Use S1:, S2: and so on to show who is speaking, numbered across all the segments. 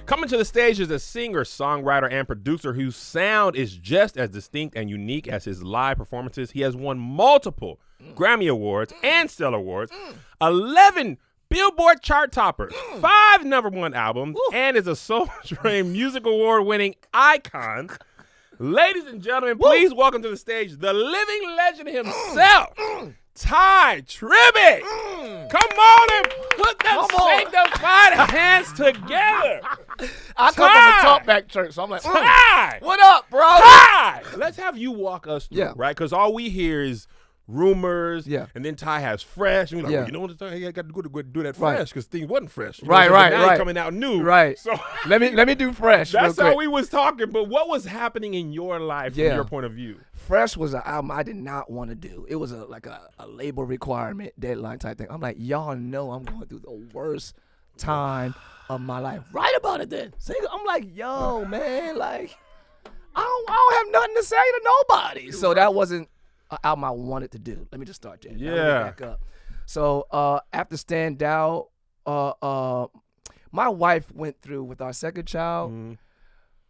S1: Coming to the stage is a singer, songwriter, and producer whose sound is just as distinct and unique as his live performances. He has won multiple Grammy Awards and Stellar Awards, 11 Billboard chart toppers, 5 #1 albums, and is a Soul Train Music Award-winning icon. Ladies and gentlemen, please welcome to the stage the living legend himself, Tye Tribbett. Come on and put them sanctified hands together.
S2: I come from a talkback church, so I'm like,
S1: Tye,
S2: what up, bro?
S1: Tye, let's have you walk us through,
S2: Yeah.
S1: right? Because all we hear is rumors,
S2: Yeah.
S1: and then Tye has fresh, and we're like,
S2: Yeah.
S1: well, you know what? I got to go do that
S2: Right.
S1: fresh because things wasn't fresh. You know
S2: Right,
S1: what I'm saying?
S2: right,
S1: But now
S2: right.
S1: he's coming out new,
S2: Right.
S1: So
S2: Let me do fresh.
S1: that's
S2: real
S1: how
S2: quick.
S1: we was talking. But what was happening in your life from your point of view?
S2: Fresh was an album I did not want to do. It was a label requirement, deadline type thing. I'm like, y'all know I'm going through the worst time of my life. Write about it then. I'm like, yo, man, like, I don't have nothing to say to nobody. So that wasn't an album I wanted to do. Let me just start there. Now let me back up. So after Stand Out, my wife went through with our second child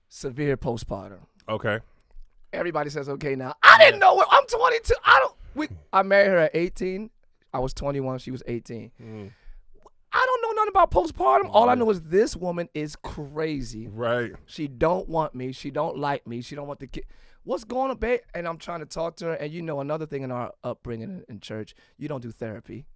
S2: severe postpartum.
S1: Okay.
S2: Everybody says okay now. I didn't know it. I'm 22. I married her at 18. I was 21. She was 18. I don't know nothing about postpartum. All I know is this woman is crazy.
S1: Right.
S2: She don't want me. She don't like me. She don't want the kid. What's going on, babe? And I'm trying to talk to her. And you know, another thing in our upbringing in church, you don't do therapy.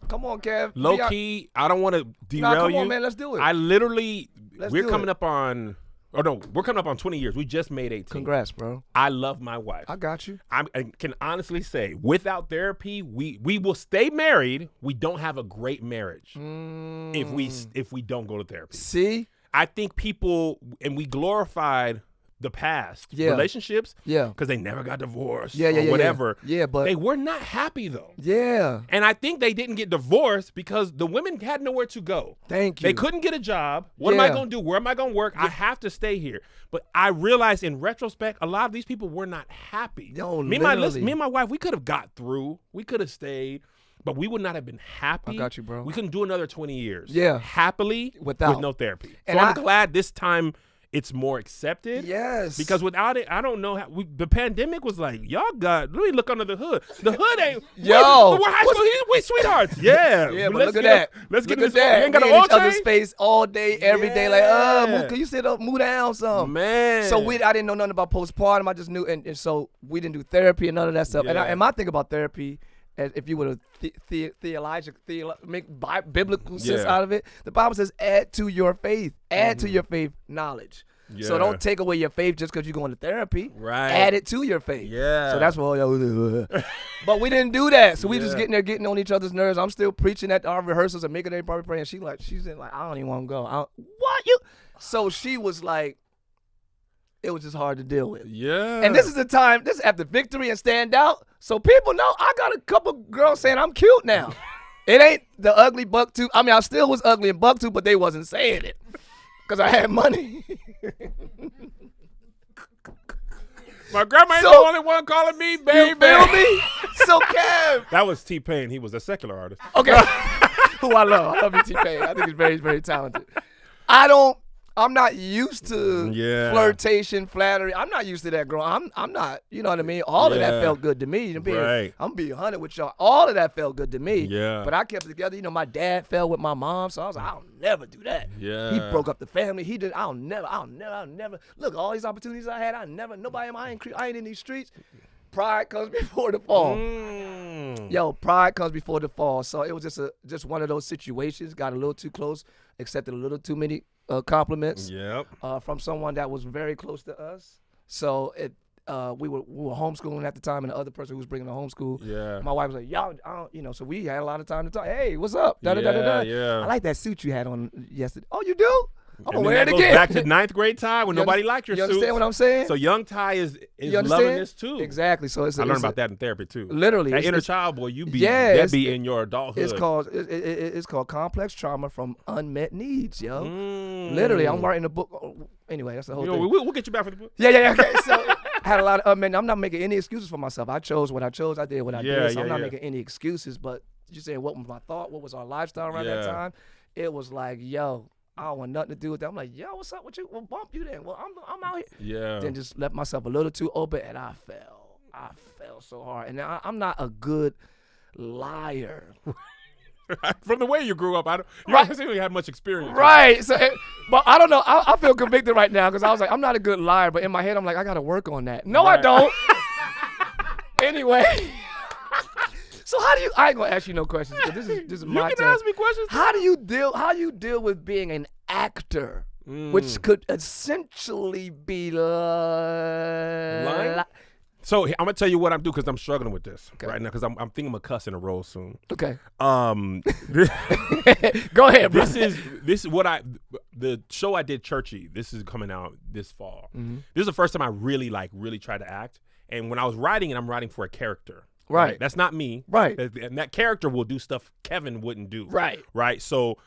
S2: Come on, Kev.
S1: Low key, I don't want to derail
S2: come
S1: you.
S2: on, man. Let's do it.
S1: I literally,
S2: Let's
S1: we're
S2: do
S1: coming
S2: it.
S1: up on, we're coming up on 20 years. We just made 18.
S2: Congrats, bro.
S1: I love my wife.
S2: I got you.
S1: I can honestly say, without therapy, we will stay married. We don't have a great marriage if we don't go to therapy.
S2: See?
S1: I think people, and we glorified the past relationships because they never got divorced or whatever.
S2: Yeah, but
S1: they were not happy though.
S2: Yeah.
S1: And I think they didn't get divorced because the women had nowhere to go.
S2: Thank you.
S1: They couldn't get a job. What am I going to do? Where am I going to work? I have to stay here. But I realized in retrospect, a lot of these people were not happy.
S2: Yo,
S1: me and my wife, we could have got through. We could have stayed. But we would not have been happy.
S2: I got you, bro.
S1: We couldn't do another 20 years.
S2: Yeah.
S1: Happily with no therapy.
S2: And
S1: so I'm glad this time it's more accepted.
S2: Yes.
S1: Because without it, I don't know how. The pandemic was like, y'all got, let me look under the hood. The hood ain't.
S2: Yo.
S1: We're high school. We sweethearts. Yeah.
S2: Yeah, but look at that.
S1: Let's get
S2: look
S1: this.
S2: at that.
S1: You ain't got
S2: we
S1: an
S2: in
S1: oil
S2: each other's
S1: change?
S2: face all day, every day. Like, can you sit up, move down some?
S1: Man.
S2: So I didn't know nothing about postpartum. I just knew, and so we didn't do therapy and none of that stuff.
S1: Yeah.
S2: And my thing about therapy, as if you would have make biblical sense out of it, the Bible says add to your faith. Add to your faith knowledge.
S1: Yeah.
S2: So don't take away your faith just because you're going to therapy.
S1: Right.
S2: Add it to your faith.
S1: Yeah.
S2: So that's what but we didn't do that. So we just getting on each other's nerves. I'm still preaching at our rehearsals and making everybody pray. And she's in like, I don't even want to go. So she was like, it was just hard to deal with.
S1: Yeah.
S2: And this is the time, this is after Victory and Stand Out. So people know I got a couple girls saying I'm cute now. It ain't the ugly buck tooth. I mean, I still was ugly in buck tooth, but they wasn't saying it because I had money.
S1: My grandma ain't the only one calling me baby.
S2: You feel me? So Kev.
S1: That was T-Pain. He was a secular artist.
S2: Okay. Who I love. I love you, T-Pain. I think he's very, very talented. I'm not used to flirtation, flattery. I'm not used to that, girl. I'm not, you know what I mean? All of that felt good to me.
S1: Right.
S2: I'm being 100 with y'all. All of that felt good to me.
S1: Yeah.
S2: But I kept it together. You know, my dad fell with my mom, so I was like, I'll never do that.
S1: Yeah.
S2: He broke up the family. He did. I'll never. Look, all these opportunities I had, I ain't in these streets. Pride comes before the fall. Yo, pride comes before the fall. So it was just one of those situations. Got a little too close, accepted a little too many compliments from someone that was very close to us. So we were homeschooling at the time, and the other person who was bringing the homeschool, my wife was like, y'all, so we had a lot of time to talk. Hey, what's up? I like that suit you had on yesterday. Oh, you do? I'm going to wear it again.
S1: Back to 9th grade Tye when nobody liked your suit.
S2: You understand what I'm saying?
S1: So young Tye is loving this too.
S2: Exactly. So I
S1: learned about that in therapy too.
S2: Literally.
S1: That inner child boy, that be in your adulthood.
S2: It's called complex trauma from unmet needs, yo. Literally, I'm writing a book. Anyway, that's the whole thing.
S1: We'll get you back for the book.
S2: Yeah. Okay, so I had a lot of unmet. I'm not making any excuses for myself. I chose what I chose. I did what I did. So I'm not making any excuses. But you saying what was my thought? What was our lifestyle around that time? It was like, yo, I don't want nothing to do with that. I'm like, yo, what's up with you? Well, bump you then. Well, I'm out here.
S1: Yeah.
S2: Then just left myself a little too open, and I fell so hard. And I'm not a good liar.
S1: From the way you grew up, you
S2: Right.
S1: don't seem like you had much experience.
S2: Right. So, but I don't know. I feel convicted right now because I was like, I'm not a good liar. But in my head, I'm like, I got to work on that. No, I
S1: Right.
S2: don't. Anyway. So how do you? I ain't gonna ask you no questions because this is my
S1: You can
S2: turn.
S1: ask me questions.
S2: How you deal with being an actor, which could essentially be
S1: Lying? So I'm gonna tell you what I'm doing because I'm struggling with this right now because I'm thinking I'm gonna cuss in a role soon.
S2: Okay.
S1: Go
S2: ahead, bro.
S1: This is what the show I did, Churchy. This is coming out this fall.
S2: Mm-hmm.
S1: This is the first time I really tried to act. And when I was writing it, I'm writing for a character.
S2: Right.
S1: That's not me.
S2: Right.
S1: And that character will do stuff Kevin wouldn't do.
S2: Right.
S1: Right. So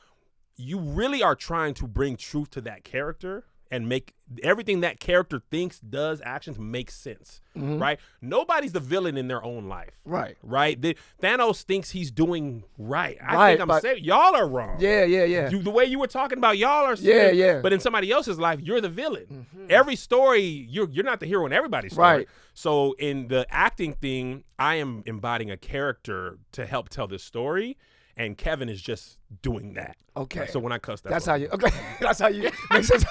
S1: you really are trying to bring truth to that character and make everything that character thinks, does, actions make sense.
S2: Mm-hmm.
S1: Right. Nobody's the villain in their own life.
S2: Right.
S1: Right. Thanos thinks he's doing right. I
S2: Right,
S1: think I'm saying y'all are wrong.
S2: Yeah.
S1: The way you were talking about y'all are
S2: Yeah.
S1: But in somebody else's life, you're the villain. Every story, you're not the hero in everybody's story.
S2: Right.
S1: So in the acting thing, I am embodying a character to help tell this story, and Kevin is just doing that.
S2: Okay.
S1: Right? So when I cuss,
S2: That's how you. Okay. That's how you. Makes sense.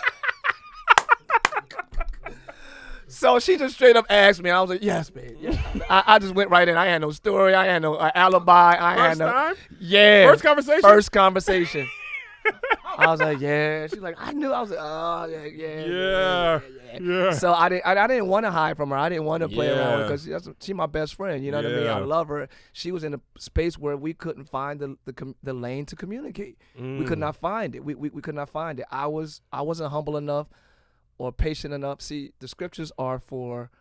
S2: So she just straight up asked me. I was like, yes, babe. Yeah. I just went right in. I had no story. I had no alibi.
S1: First time?
S2: Yeah.
S1: First conversation?
S2: First conversation. I was like, yeah. She's like, I knew. I was like, oh, yeah. So I didn't want to hide from her. I didn't want to play around with her because she's my best friend. You know what I mean? I love her. She was in a space where we couldn't find the lane to communicate. We could not find it. We could not find it. I wasn't humble enough or patient enough. See, the scriptures are for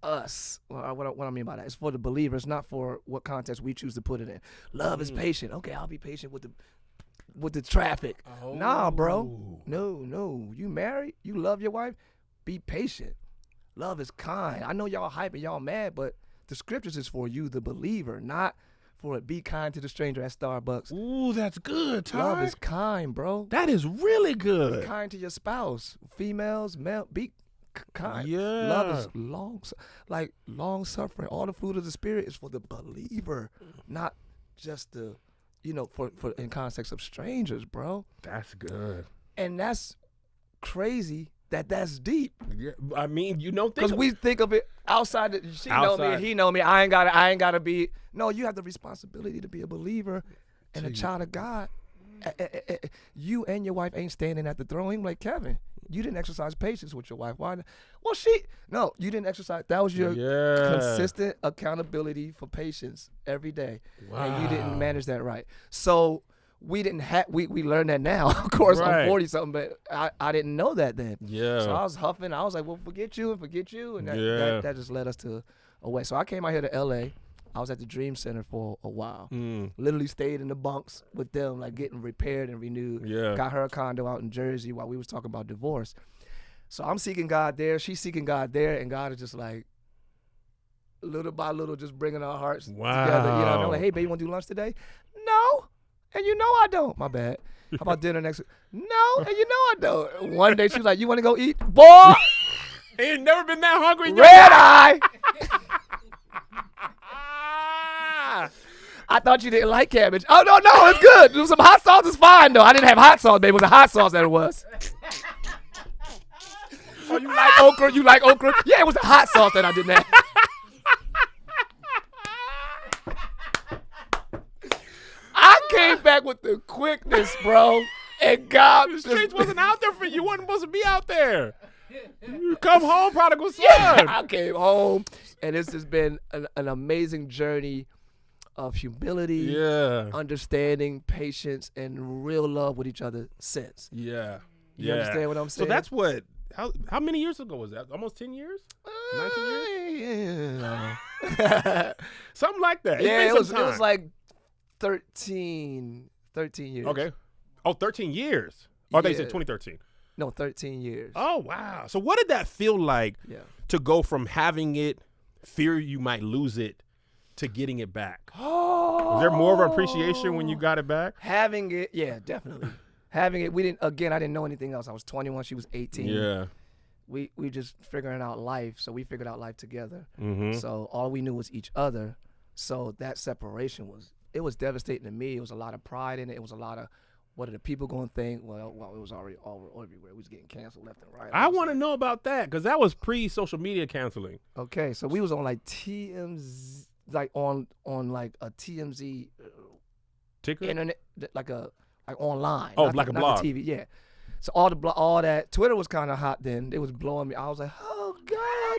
S2: us. Well, what I mean by that, it's for the believers, not for what context we choose to put it in. Love is patient. Okay, I'll be patient with the traffic.
S1: Oh.
S2: Nah, bro. No. You married? You love your wife? Be patient. Love is kind. I know y'all hype and y'all mad, but the scriptures is for you, the believer, not for it. Be kind to the stranger at Starbucks.
S1: Ooh, that's good, Tye.
S2: Love is kind, bro.
S1: That is really
S2: Be
S1: good.
S2: kind to your spouse. Females, male, be kind.
S1: Yeah.
S2: Love is long suffering. All the fruit of the spirit is for the believer, not just the, for in context of strangers, bro.
S1: That's good.
S2: And that's crazy that's deep.
S1: Yeah, I mean,
S2: Because we think of it outside. She know me, he know me. I ain't gotta be. No, you have the responsibility to be a believer and a child of God. You and your wife ain't standing at the throne. He's like, Kevin, you didn't exercise patience with your wife. Why? Well, you didn't exercise. That was your consistent accountability for patience every day.
S1: Wow.
S2: And you didn't manage that right. So we didn't have, we learned that now. Of course,
S1: Right.
S2: I'm 40 something, but I didn't know that then.
S1: Yeah.
S2: So I was huffing. I was like, well, forget you. And that just led us to away. So I came out here to LA. I was at the Dream Center for a while. Literally stayed in the bunks with them, like getting repaired and renewed.
S1: Yeah.
S2: Got her a condo out in Jersey while we was talking about divorce. So I'm seeking God there. She's seeking God there. And God is just like, little by little, just bringing our hearts together. You know what I mean? I'm like, hey, babe, you want to do lunch today? No. And you know I don't. My bad. How about dinner next week? No. And you know I don't. One day she was like, you want to go eat? Boy.
S1: Ain't never been that hungry.
S2: Red eye. I thought you didn't like cabbage. Oh, no, it's good. Some hot sauce is fine, though. I didn't have hot sauce, baby. It was the hot sauce that it was. Oh, you like okra? You like okra? Yeah, it was the hot sauce that I didn't have. I came back with the quickness, bro. And God,
S1: The streets wasn't out there for you. You wasn't supposed to be out there. You come home, prodigal son.
S2: I came home, and this has been an amazing journey of humility, understanding, patience, and real love with each other since.
S1: Yeah.
S2: You understand what I'm saying?
S1: So that's what, how many years ago was that? Almost 10 years? 19 years?
S2: Yeah.
S1: Something like that.
S2: Yeah,
S1: It's been some
S2: it was
S1: time.
S2: like 13 years.
S1: Okay. Oh, 13 years. Oh, they said
S2: Yeah.
S1: 2013.
S2: No, 13 years.
S1: Oh, wow. So what did that feel like to go from having it, fear you might lose it, to getting it back? Was there more of an appreciation when you got it back?
S2: Having it, yeah, definitely. having it, I didn't know anything else. I was 21, she was 18.
S1: Yeah.
S2: We just figuring out life, so we figured out life together.
S1: Mm-hmm.
S2: So all we knew was each other. So that separation was devastating to me. It was a lot of pride in it. It was a lot of, what are the people going to think? Well, it was already all everywhere. We was getting canceled left and right.
S1: I want to know about that because that was pre-social media canceling.
S2: Okay, so we was on like TMZ, like on like a TMZ
S1: Ticker?
S2: internet, like online.
S1: Oh,
S2: not
S1: like
S2: the,
S1: a
S2: not
S1: blog.
S2: the TV, yeah. So all that Twitter was kind of hot then. It was blowing me. I was like, oh God.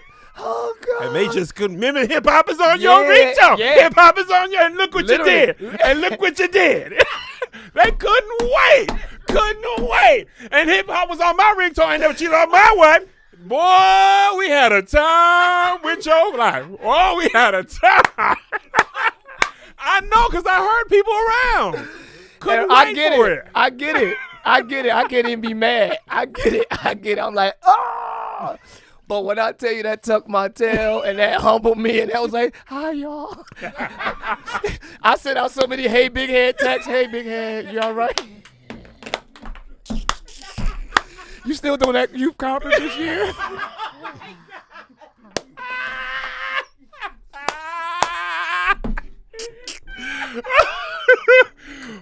S1: And they just couldn't remember hip hop is on
S2: Yeah,
S1: your ringtone.
S2: yeah.
S1: Hip hop is on your, and look what
S2: Literally.
S1: you did. And look what you did. They couldn't wait. And hip hop was on my ringtone. I ain't never cheated on my wife. Boy, we had a time with your life. Oh, we had a time. I know because I heard people around. Couldn't wait for it.
S2: I get it. I can't even be mad. I get it. I'm like, oh. But when I tell you that tucked my tail and that humbled me and that was like, hi, y'all. I sent out so many hey, big head texts. Hey, big head, you all right? You still doing that youth conference this year?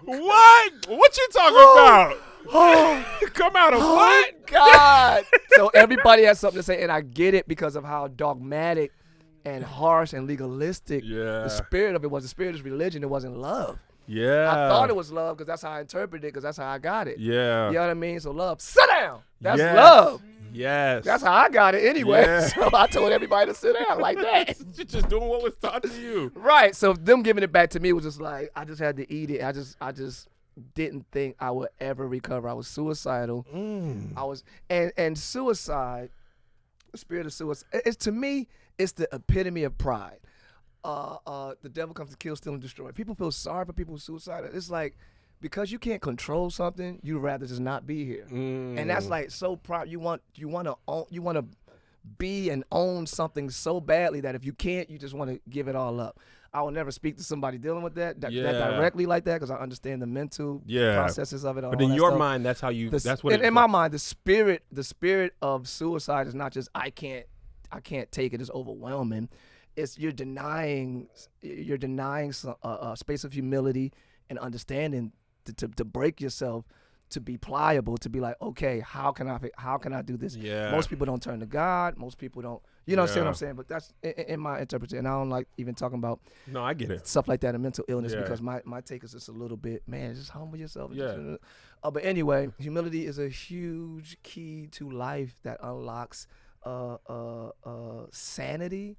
S1: What you talking about? Come out of what?
S2: God. So everybody has something to say, and I get it because of how dogmatic and harsh and legalistic the spirit of it was. The spirit is religion. It wasn't love.
S1: Yeah.
S2: I thought it was love because that's how I interpreted it because that's how I got it.
S1: Yeah.
S2: You know what I mean? So love, sit down. That's
S1: Yes.
S2: love.
S1: Yes.
S2: That's how I got it anyway.
S1: Yeah.
S2: So I told everybody to sit down like that.
S1: You're just doing what was taught to you.
S2: Right. So them giving it back to me was just like, I just had to eat it. I just didn't think I would ever recover. I was suicidal. I was, and suicide, the spirit of suicide, to me, it's the epitome of pride. The devil comes to kill, steal, and destroy. People feel sorry for people who are suicidal. It's like, because you can't control something, you'd rather just not be here. And that's like so proud. You want to be and own something so badly that if you can't, you just want to give it all up. I will never speak to somebody dealing with that directly like that because I understand the mental processes of it.
S1: But in your mind, that's how you. That's what.
S2: In my mind, the spirit of suicide is not just I can't take it. It's overwhelming. It's you're denying a space of humility and understanding to break yourself, to be pliable, to be like, okay, how can I do this?
S1: Yeah.
S2: Most people don't turn to God. Most people don't. You know what I'm saying? But that's in my interpretation. And I don't like even talking about
S1: No, I get it.
S2: stuff like that in mental illness
S1: Yeah.
S2: because my take is just a little bit, man, just humble yourself.
S1: Yeah.
S2: But anyway, humility is a huge key to life that unlocks sanity,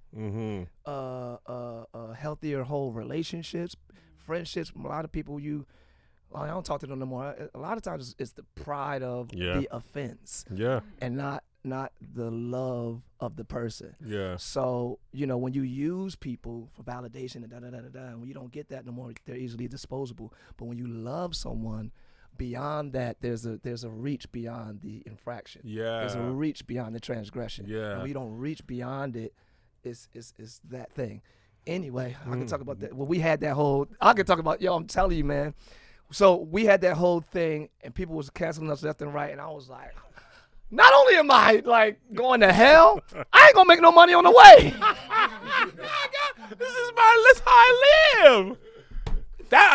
S2: healthier whole relationships, friendships. A lot of people I don't talk to them no more. A lot of times it's the pride of the offense, and not the love of the person.
S1: Yeah.
S2: So when you use people for validation and and when you don't get that no more, they're easily disposable. But when you love someone, beyond that, there's a reach beyond the infraction.
S1: Yeah.
S2: There's a reach beyond the transgression.
S1: Yeah.
S2: And when you don't reach beyond it, it's that thing. Anyway, I can talk about that. Well, we had that I can talk about, I'm telling you, man. So we had that whole thing, and people was canceling us left and right, and I was like, not only am I like going to hell, I ain't gonna make no money on the way.
S1: This is how I live.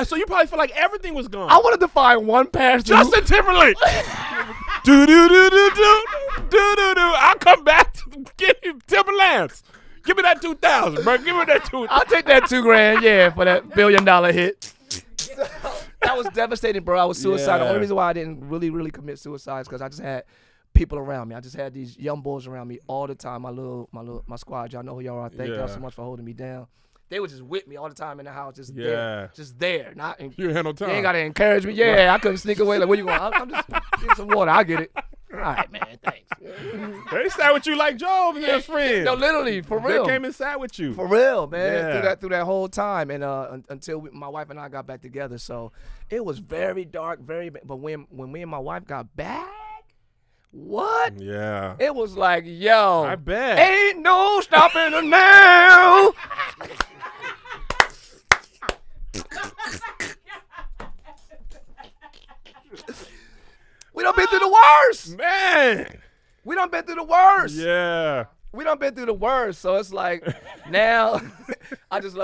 S1: So you probably feel like everything was gone.
S2: I wanted to find one pastor.
S1: Justin Timberlake. do do do do do do do do. I'll come back to give you Timberlands. Give me that 2,000, bro. Give me that 2,000.
S2: I'll take that $2,000, for that $1 billion hit. That was devastating, bro. I was suicidal. The only reason why I didn't really commit suicide is because I just had people around me. I just had these young boys around me all the time. My squad. Y'all know who y'all are. Thank y'all so much for holding me down. They were just with me all the time in the house, just there. Not
S1: you had no time.
S2: You ain't gotta encourage me. Yeah, I couldn't sneak away. Like, where you going? I'm just getting some water. I get it. All right, man. Thanks.
S1: They sat with you like Job and his friends.
S2: No, literally, for real.
S1: They came and sat with you.
S2: For real, man. Through that whole time, and until my wife and I got back together. So it was very dark, But when me and my wife got back, what?
S1: Yeah.
S2: It was like, yo,
S1: I bet.
S2: Ain't no stopping her now. worst.
S1: Man.
S2: We done been through the worst.
S1: Yeah.
S2: We done been through the worst. So it's like now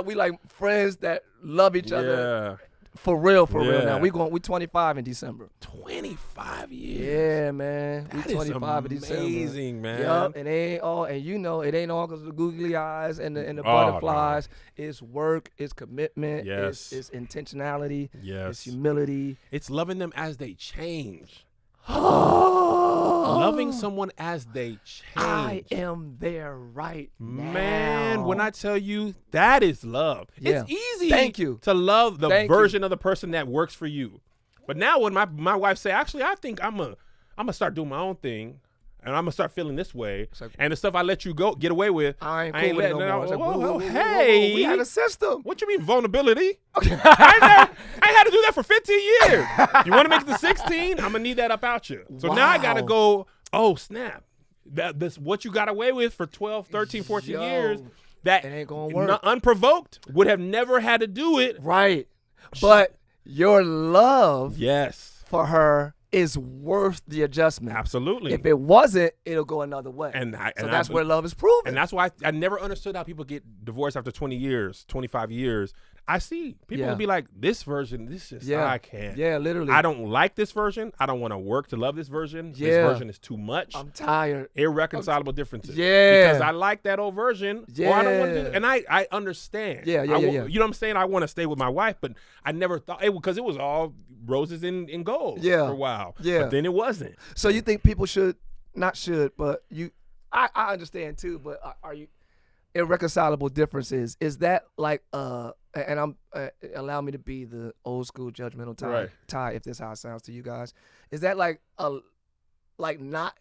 S2: we like friends that love each other. For real now. We 25 in December.
S1: 25 years.
S2: Yeah, man.
S1: That
S2: we 25 in
S1: is
S2: December.
S1: amazing, man.
S2: Yup, and it ain't all, and you know, it ain't all because of the googly eyes and the butterflies. No. It's work, it's commitment,
S1: yes.
S2: it's intentionality,
S1: yes.
S2: it's humility.
S1: It's loving them as they change. Loving someone as they change.
S2: I am there right now.
S1: Man, when I tell you that is love.
S2: Yeah.
S1: It's easy
S2: Thank you.
S1: to love the version of the person that works for you. But now when my wife say, actually, I think I'm gonna start doing my own thing. And I'm gonna start feeling this way,
S2: like,
S1: and the stuff I let you get away with,
S2: I ain't cool with it no more.
S1: Like, hey,
S2: we had a system.
S1: What you mean vulnerability? Okay. I ain't had to do that for 15 years. You want to make it to 16? I'm gonna need that up out you. So now I gotta go. Oh snap! This what you got away with for 12, 13, 14 years. That
S2: it ain't gonna work.
S1: Unprovoked would have never had to do it.
S2: Right, but your love, for her. Is worth the adjustment.
S1: Absolutely.
S2: If it wasn't, it'll go another way. And that's where love is proven.
S1: And that's why I never understood how people get divorced after 20 years, 25 years. I see people will be like, this version, this is I can't.
S2: Yeah, literally.
S1: I don't like this version. I don't want to work to love this version. This version is too much.
S2: I'm tired.
S1: Irreconcilable differences.
S2: Yeah.
S1: Because I like that old version.
S2: Yeah.
S1: Or I don't want to do it. And I understand.
S2: Yeah.
S1: You know what I'm saying? I want to stay with my wife, but I never thought because it was all roses and gold for a while.
S2: Yeah.
S1: But then it wasn't.
S2: So you think people but I understand too, but are you irreconcilable differences? Is that like and I'm allow me to be the old school judgmental Tye, if this is how it sounds to you guys. Is that like not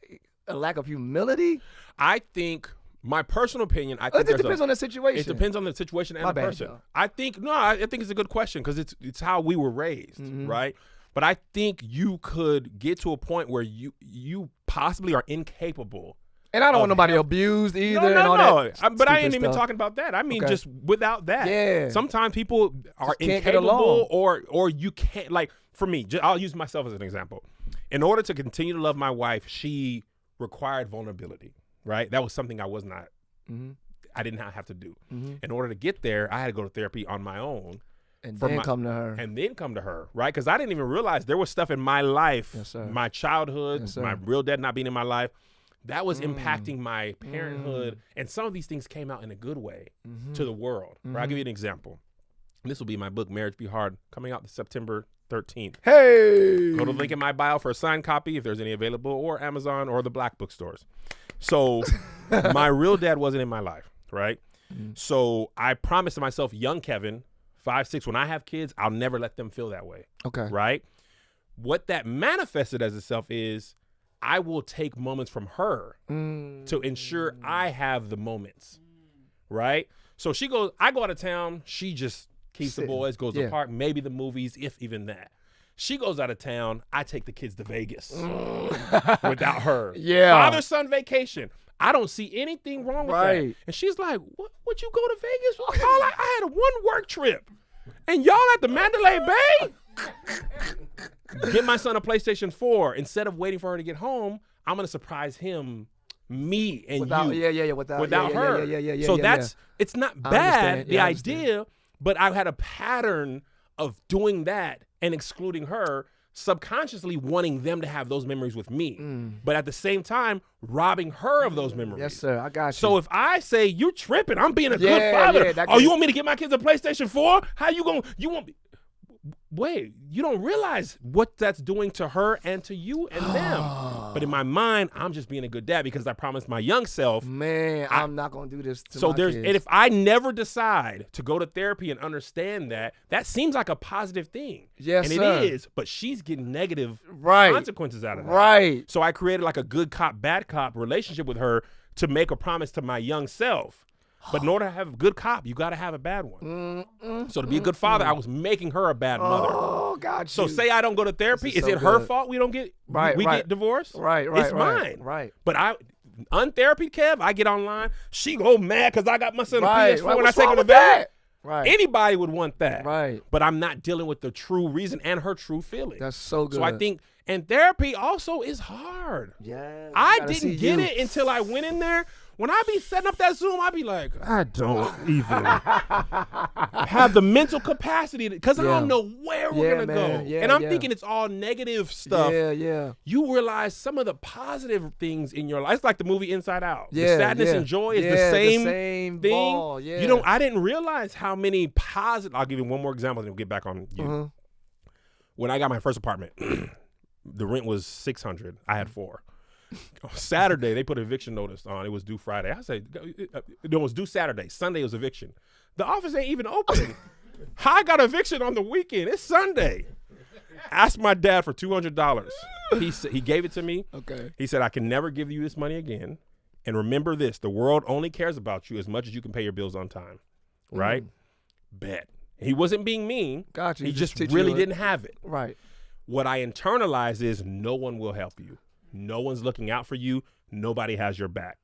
S2: a lack of humility?
S1: I think my personal opinion, I think
S2: it depends on the situation.
S1: It depends on the situation and the person. I think it's a good question because it's how we were raised, right? But I think you could get to a point where you possibly are incapable.
S2: And I don't want nobody abused either.
S1: No. But I ain't even talking about that. I mean, just without that.
S2: Yeah.
S1: Sometimes people are incapable or you can't, like, for me, I'll use myself as an example. In order to continue to love my wife, she required vulnerability, right? That was something I was not, I did not have to do. In order to get there, I had to go to therapy on my own.
S2: And then come to her.
S1: And then come to her, right? Because I didn't even realize there was stuff in my life, my childhood, my real dad not being in my life, that was impacting my parenthood. And some of these things came out in a good way to the world. Right? I'll give you an example. This will be my book, Marriage Be Hard, coming out September 13th.
S2: Hey!
S1: Go to the link in my bio for a signed copy if there's any available, or Amazon or the black bookstores. So my real dad wasn't in my life, right? So I promised myself, young Kevin, 5, 6, when I have kids, I'll never let them feel that way.
S2: Okay.
S1: Right? What that manifested as itself is I will take moments from her to ensure I have the moments. Right? So she goes, I go out of town, she just keeps the boys, goes to the park, maybe the movies, if even that. She goes out of town, I take the kids to Vegas without her.
S2: Yeah.
S1: Father-son vacation. I don't see anything wrong with that. And she's like, what would you go to Vegas for? I had one work trip. And y'all at the Mandalay Bay? Get my son a PlayStation 4. Instead of waiting for her to get home, I'm going to surprise him, me and
S2: without,
S1: you.
S2: Without
S1: her. It's not bad, the idea, but I had a pattern of doing that and excluding her, subconsciously wanting them to have those memories with me, but at the same time robbing her of those memories.
S2: Yes, sir. I got you.
S1: So if I say you're tripping, I'm being a good father. You want me to get my kids a PlayStation 4? How you want me? Wait, you don't realize what that's doing to her and to you and them. But in my mind, I'm just being a good dad because I promised my young self.
S2: Man, I'm not going to do this to my kids.
S1: And if I never decide to go to therapy and understand that seems like a positive thing.
S2: Yes,
S1: and
S2: sir.
S1: it is, but she's getting negative consequences out of that.
S2: Right.
S1: So I created like a good cop, bad cop relationship with her to make a promise to my young self. But in order to have a good cop, you got to have a bad one. So to be a good father, I was making her a bad mother.
S2: Oh, God.
S1: So say I don't go to therapy, is it her fault we don't get get divorced?
S2: Right.
S1: It's mine.
S2: Right.
S1: But untherapy, Kev, I get online. She go mad because I got my son a PS4 when I take her to bed.
S2: Right.
S1: Anybody would want that.
S2: Right.
S1: But I'm not dealing with the true reason and her true feeling.
S2: That's so good.
S1: So I think, and therapy also is hard.
S2: Yeah.
S1: I didn't get it until I went in there. When I be setting up that Zoom, I be like, I don't even have the mental capacity because I don't know where we're going to go.
S2: Yeah,
S1: and I'm thinking it's all negative stuff.
S2: Yeah.
S1: You realize some of the positive things in your life. It's like the movie Inside Out.
S2: Yeah,
S1: the sadness and joy is the same thing.
S2: Ball, yeah.
S1: I didn't realize how many positive. I'll give you one more example and then we'll get back on you. When I got my first apartment, the rent was $600. I had 4. Saturday, they put eviction notice on. It was due Friday. I said, it was due Saturday. Sunday was eviction. The office ain't even open. I got eviction on the weekend. It's Sunday. Asked my dad for $200. He gave it to me.
S2: Okay.
S1: He said, I can never give you this money again. And remember this, the world only cares about you as much as you can pay your bills on time. Right? Bet. He wasn't being mean.
S2: Gotcha.
S1: He just really didn't have it.
S2: Right.
S1: What I internalized is no one will help you. No one's looking out for you. Nobody has your back.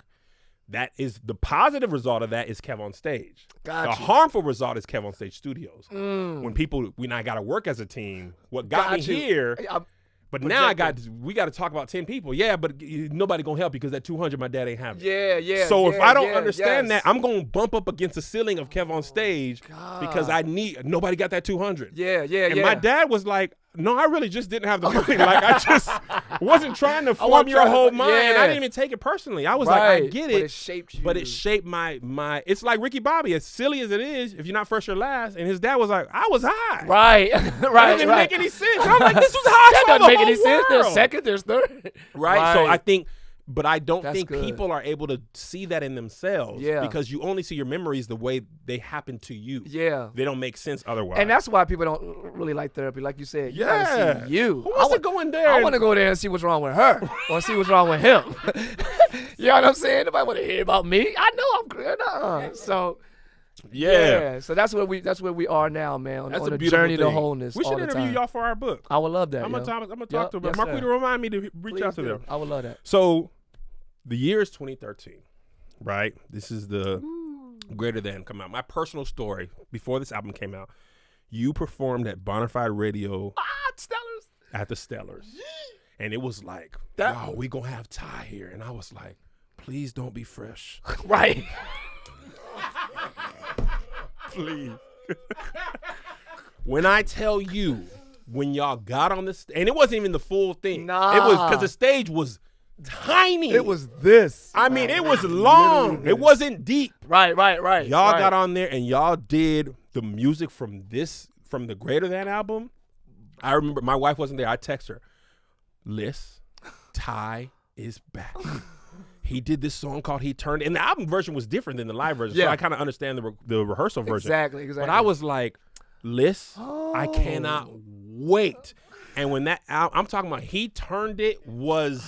S1: That is the positive result of that is KevOnStage.
S2: Gotcha.
S1: The harmful result is KevOnStage Studios. When I got to work as a team, what got me here. But now we got to talk about 10 people. Yeah, but nobody going to help you because that 200 my dad ain't having.
S2: Yeah.
S1: So if I don't understand that, I'm going to bump up against the ceiling of KevOnStage because nobody got that 200.
S2: Yeah.
S1: And my dad was like, no, I really just didn't have the money. Like, I just wasn't trying to form your whole mind. I didn't even take it personally. I was like, I get it.
S2: But it shaped you.
S1: But it shaped my it's like Ricky Bobby, as silly as it is, if you're not first, you're last. And his dad was like, I was high.
S2: Right.
S1: It didn't make any sense. And I'm like, this was high.
S2: That
S1: for
S2: doesn't make
S1: the
S2: any
S1: whole
S2: sense. There's
S1: world.
S2: second, there's third.
S1: Right. So I think, but I don't think
S2: good.
S1: people are able to see that in themselves.
S2: Yeah.
S1: Because you only see your memories the way they happen to you.
S2: Yeah.
S1: They don't make sense otherwise.
S2: And that's why people don't really like therapy. Like you said, you gotta see you.
S1: Who wants to go in there?
S2: I want to go there and see what's wrong with her or see what's wrong with him. You know what I'm saying? Nobody want to hear about me. I know I'm good. So so that's where we are now, man.
S1: That's
S2: on
S1: a
S2: the journey
S1: thing.
S2: to wholeness.
S1: We should interview y'all for our book.
S2: I would love that.
S1: I'm gonna talk to them.
S2: Yes,
S1: Marquita, remind me to reach out to them.
S2: I would love that.
S1: So the year is 2013, right? This is the Greater Than come out. My personal story before this album came out. You performed at Bonafide Radio at the Stellars. And it was like, wow, we gonna have Tye here. And I was like, please don't be fresh.
S2: Right.
S1: Please. When I tell you, when y'all got on this, and it wasn't even the full thing.
S2: Nah.
S1: It was because the stage was tiny.
S2: It was this.
S1: I mean, it was long. It wasn't deep.
S2: Right.
S1: Y'all got on there and y'all did the music from the Greater Than album. I remember my wife wasn't there. I text her, Liz, Tye is back. He did this song called He Turned, and the album version was different than the live version. So I kind of understand the rehearsal version.
S2: Exactly.
S1: But I was like, Liz, I cannot wait. And when that album, I'm talking about He Turned It was,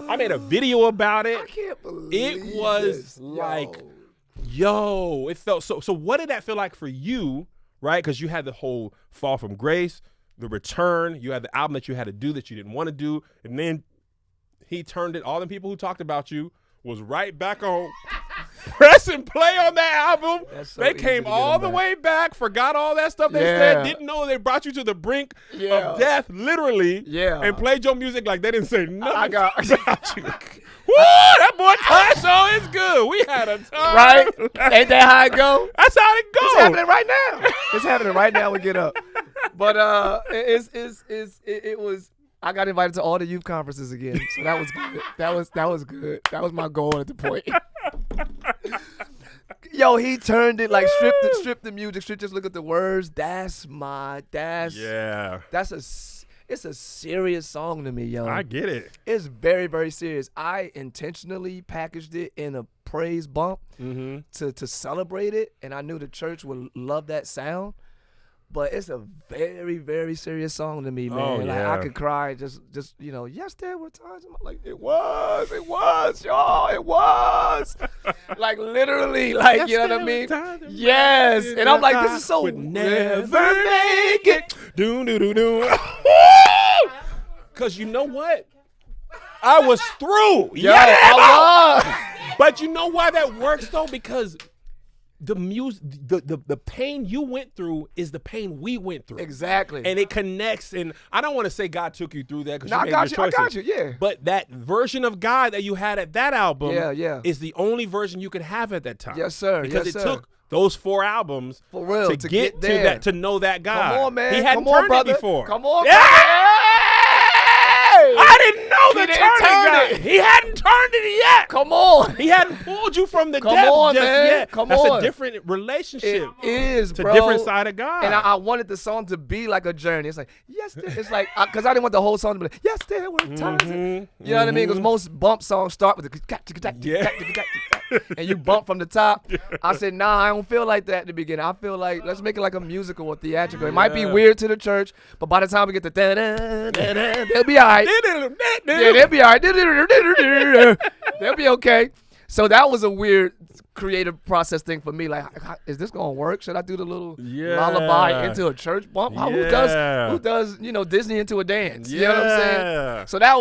S1: I made a video about it.
S2: I can't believe
S1: it was like, yo, it felt so. So what did that feel like for you, right? Because you had the whole Fall from Grace, the return, you had the album that you had to do that you didn't want to do, and then He Turned It. All the people who talked about you was right back on press and play on that album. They came all the way back, forgot all that stuff they said, didn't know they brought you to the brink of death, literally, and played your music like they didn't say nothing about you. Woo, that boy Tye show is good. We had a time.
S2: Right? Ain't that how it go?
S1: That's how it goes.
S2: It's happening right now. It's happening right now. We get up. But it was. I got invited to all the youth conferences again, so that was good. That was good. That was my goal at the point. Yo, He Turned It, like stripped the music, just look at the words. It's a serious song to me, yo.
S1: I get it.
S2: It's very, very serious. I intentionally packaged it in a praise bump to celebrate it, and I knew the church would love that sound. But it's a very, very serious song to me, man.
S1: Oh,
S2: like
S1: yeah.
S2: I could cry just yes, there were times I'm like, it was, y'all, it was. Like literally, like, yes, you know what I mean? Yes. And I'm like, this is so
S1: would never make it. Do. Cause you know what? I was through.
S2: Yeah, I was.
S1: But you know why that works though? Because the music, the pain you went through is the pain we went through.
S2: Exactly.
S1: And it connects. And I don't want to say God took you through that because
S2: No,
S1: you
S2: I
S1: made
S2: got
S1: your
S2: you.
S1: choices.
S2: I got you. Yeah.
S1: But that version of God that you had at that album is the only version you could have at that time.
S2: Yes, sir.
S1: Because
S2: Yes,
S1: it
S2: sir.
S1: took those 4 albums
S2: For real,
S1: to
S2: to
S1: get
S2: get
S1: to
S2: there.
S1: that, to know that God.
S2: Come on, man.
S1: He hadn't
S2: Come on,
S1: turned
S2: brother.
S1: it before.
S2: Come on,
S1: Yeah! I didn't know
S2: He
S1: the
S2: didn't
S1: turning
S2: turn
S1: God.
S2: it.
S1: He hadn't turned it yet.
S2: Come on.
S1: He hadn't pulled you from the
S2: Come
S1: depths
S2: on,
S1: just
S2: man.
S1: yet.
S2: Come
S1: That's
S2: on.
S1: a different relationship.
S2: It is,
S1: It's a
S2: bro.
S1: different side of God.
S2: And I wanted the song to be like a journey. It's like, yes, it's like, because I didn't want the whole song to be like, yes, there were times. You know what I mean? Because most bump songs start with the and you bump from the top. I said, nah, I don't feel like that at the beginning. I feel like, let's make it like a musical or theatrical. It might be weird to the church, but by the time we get to they'll be all right. Yeah, they'll be all right. They'll be okay. So that was a weird creative process thing for me. Like, is this gonna work? Should I do the little lullaby into a church bump? Who does Disney into a dance? You know what I'm saying? So that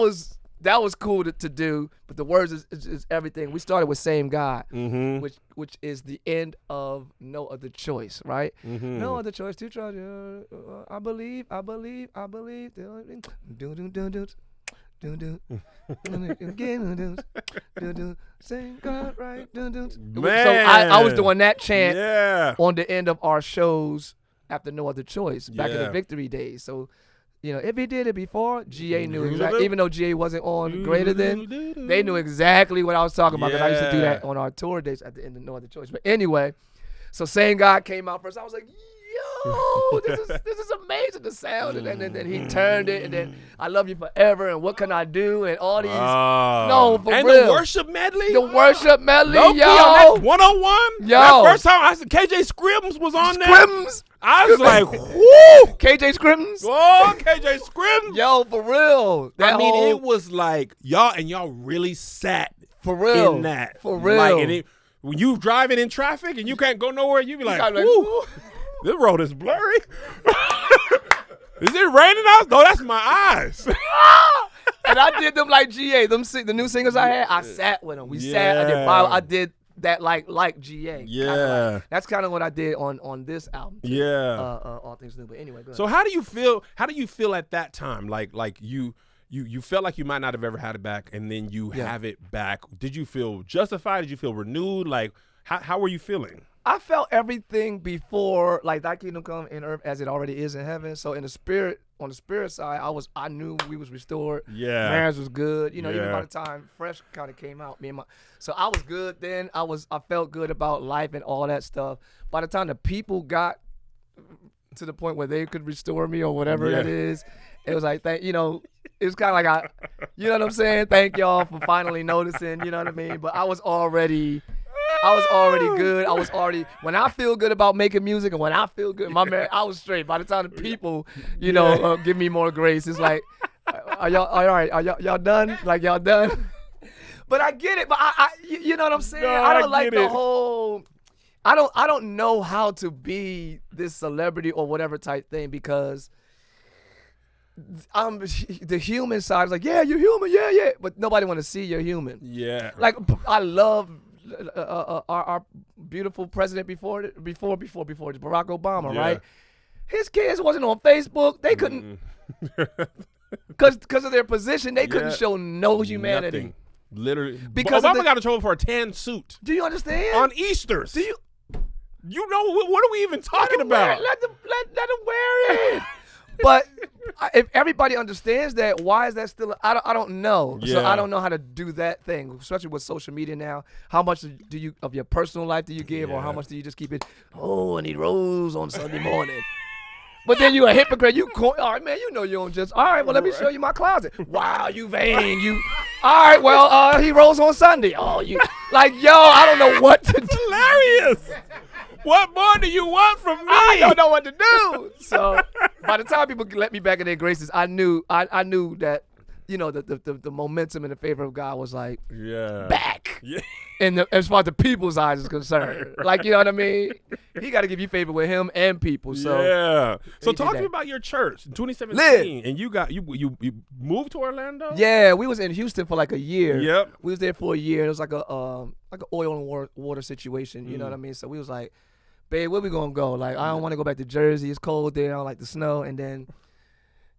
S2: was cool to do. But the words is everything. We started with Same God, which is the end of No Other Choice, right? No other choice to trust you. I believe. Same God, right? So I was doing that chant on the end of our shows after No Other Choice back in the Victory days. So, if he did it before, GA knew exactly. Even though GA wasn't on Greater Than, they knew exactly what I was talking about because I used to do that on our tour days at the end of No Other Choice. But anyway, so Same God came out first. I was like, yo, this is amazing, the sound. And then he turned it, and then I Love You Forever, and What Can I Do, and all these. No, for
S1: and
S2: real.
S1: the worship medley?
S2: The worship medley,
S1: Low-key
S2: yo.
S1: on that 101?
S2: Yo.
S1: That first time I said KJ Scrims was on there.
S2: Scrims.
S1: I was like, whoo.
S2: KJ Scrims.
S1: Oh, KJ Scrims.
S2: Yo, for real.
S1: It was like, y'all really sat
S2: for real
S1: in that.
S2: For real.
S1: Like, when you driving in traffic and you can't go nowhere, you be like, whoo. This road is blurry. Is it raining out? No, that's my eyes.
S2: And I did them like GA. The new singers I had, I sat with them. We sat. I did Bible. I did that like GA.
S1: Yeah.
S2: That's kind of what I did on this album. Too.
S1: Yeah.
S2: All Things New. But anyway, go ahead.
S1: So how do you feel? How do you feel at that time? Like you felt like you might not have ever had it back, and then you have it back. Did you feel justified? Did you feel renewed? Like how were you feeling?
S2: I felt everything before, like Thy Kingdom Come in earth as it already is in heaven. So on the spirit side, I knew we was restored.
S1: Yeah.
S2: Marriage was good. Even by the time Fresh kind of came out, so I was good then. I felt good about life and all that stuff. By the time the people got to the point where they could restore me or whatever that is, it was like it was kind of like you know what I'm saying? Thank y'all for finally noticing. You know what I mean? But I was already good. When I feel good about making music and when I feel good in my marriage, I was straight. By the time the people, give me more grace, it's like, are y'all all right? Are y'all done? Like, y'all done? But I get it. But you know what I'm saying?
S1: No,
S2: I don't like the
S1: it.
S2: whole, I don't know how to be this celebrity or whatever type thing because the human side is like, yeah, you're human, yeah. But nobody want to see you're human.
S1: Yeah.
S2: Like, I love our beautiful president before Barack Obama, right? His kids wasn't on Facebook. They couldn't, because of their position, they couldn't show no humanity.
S1: Nothing. Literally.
S2: Because
S1: Obama got in trouble for a tan suit.
S2: Do you understand?
S1: On Easter's.
S2: Do you?
S1: You know, what are we even talking about?
S2: Let them wear it. But if everybody understands that, why is that still? I don't know.
S1: Yeah.
S2: So I don't know how to do that thing, especially with social media now. How much do you of your personal life do you give, or how much do you just keep it? Oh, and he rose on Sunday morning. But then you a hypocrite. All right, man. You know you don't just. All right, well let me show you my closet. Wow, you vain. You. All right, well he rose on Sunday. Oh, you like I don't know what to do.
S1: Hilarious. What more do you want from me?
S2: I don't know what to do. So by the time people let me back in their graces, I knew that the momentum in the favor of God was like back.
S1: Yeah.
S2: as far as the people's eyes is concerned. Like, you know what I mean? He got to give you favor with him and people. So
S1: yeah. So
S2: he
S1: talk
S2: did
S1: to me
S2: that.
S1: about your church in 2017. And you moved to Orlando?
S2: Yeah, we was in Houston for like a year.
S1: Yep.
S2: We was there for a year. It was like a oil and water situation. You know what I mean? So we was like, babe, where we gonna go? Like, I don't want to go back to Jersey. It's cold there. I don't like the snow. And then,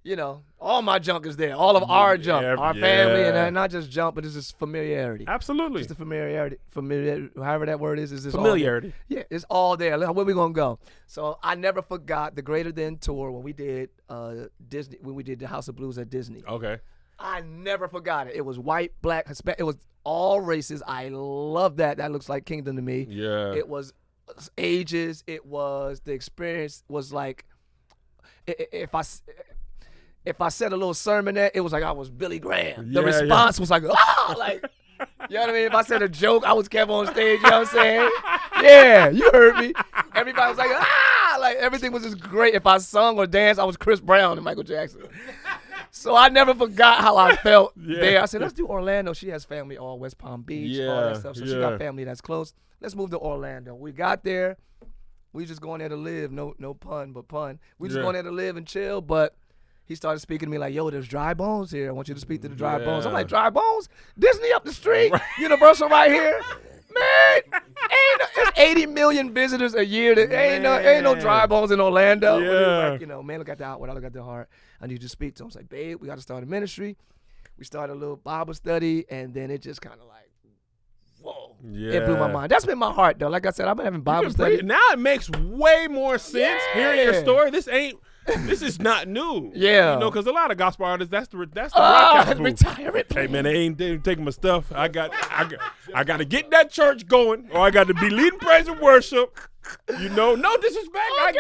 S2: you know, all my junk is there. All of our junk, our family, and not just junk, but it's just familiarity.
S1: Absolutely.
S2: Just the familiarity, however that word is this
S1: Familiarity.
S2: Yeah, it's all there. Where we gonna go? So I never forgot the Greater Than tour when we did Disney, when we did the House of Blues at Disney.
S1: Okay.
S2: I never forgot it. It was white, black, Hispanic. It was all races. I love that. That looks like kingdom to me.
S1: Yeah.
S2: It was ages. It was the experience was like if I said a little sermon there, it was like I was Billy Graham. The response was like, ah, like, you know what I mean? If I said a joke, I was KevOnStage, you know what I'm saying? Yeah, you heard me. Everybody was like, ah, like everything was just great. If I sung or danced, I was Chris Brown and Michael Jackson. So I never forgot how I felt there. I said, let's do Orlando. She has family all West Palm Beach, all that stuff. So she got family that's close. Let's move to Orlando. We got there. We just going there to live. No pun, but pun. We just going there to live and chill, but he started speaking to me like, yo, there's dry bones here. I want you to speak to the dry bones. I'm like, dry bones? Disney up the street? Universal right here? Man, it's 80 million visitors a year. Ain't no dry bones in Orlando.
S1: Yeah.
S2: Like, you know, man, look at the outward, I look at the heart. I need you to speak to him. I was like, babe, we got to start a ministry. We started a little Bible study, and then it just kind of like, whoa. Yeah. It blew my mind. That's been my heart, though. Like I said, I've been having Bible study.
S1: Now it makes way more sense hearing your story. This is not new.
S2: Yeah.
S1: You know, because a lot of gospel artists, that's the broadcast move.
S2: Retirement plan.
S1: Hey, man, they ain't taking my stuff. I got to get that church going, or I got to be leading praise and worship. You know, no disrespect. I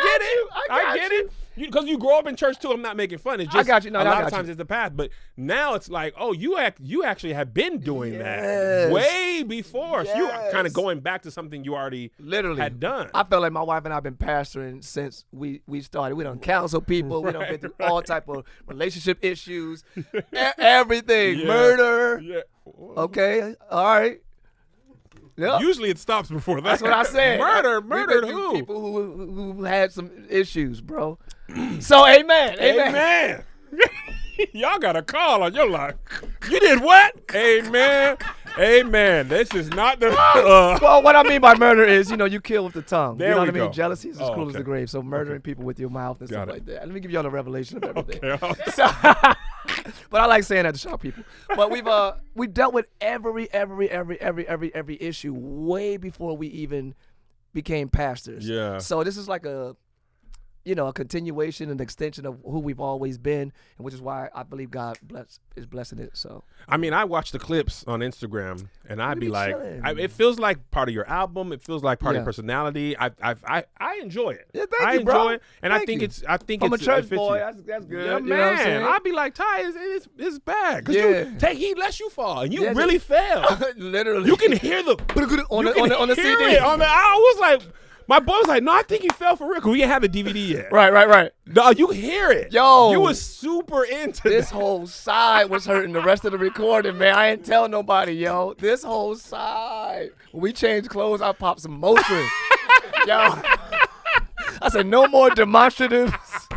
S1: get it. Because you grow up in church, too. I'm not making fun. It's just
S2: I got you. No,
S1: a lot of times it's the path. But now it's like, oh, you actually have been doing that way before. So you're kind of going back to something you already had done.
S2: I felt like my wife and I have been pastoring since we started. We done counsel people. We done been through all type of relationship issues, everything, murder. Yeah. Okay, all right. Yep.
S1: Usually it stops before that.
S2: That's what I said.
S1: Murdered who?
S2: People who had some issues, bro. So amen.
S1: Y'all got a call on your line. You did what? Amen. This is not the.
S2: Well, what I mean by murder is, you know, you kill with the tongue.
S1: There
S2: you know
S1: we
S2: what I mean?
S1: go.
S2: Jealousy is as cruel as the grave. So murdering people with your mouth and stuff like that. Let me give y'all a revelation of everything.
S1: Okay.
S2: So, but I like saying that to shock people. But we've dealt with every issue way before we even became pastors.
S1: Yeah.
S2: So this is like a continuation and extension of who we've always been, and which is why I believe God is blessing it. So,
S1: I mean, I watch the clips on Instagram, and I'd be like, it feels like part of your album. It feels like part of your personality. I enjoy it.
S2: Yeah,
S1: I enjoy it, and I think it's.
S2: I'm a church boy. That's good.
S1: Yeah,
S2: you know what I'm saying?
S1: I'd be like, Tye, it's bad because he lets you fall, and you
S2: Yeah,
S1: really fell.
S2: Literally,
S1: You can hear the
S2: on the CD.
S1: I was like. My boy was like, no, I think he fell for real because we didn't have the DVD yet.
S2: Right.
S1: No, you hear it.
S2: Yo.
S1: You was super into
S2: this
S1: that.
S2: whole side was hurting the rest of the recording, man. I ain't tell nobody, yo. This whole side. When we changed clothes, I popped some Motrin. Yo. I said, no more demonstratives.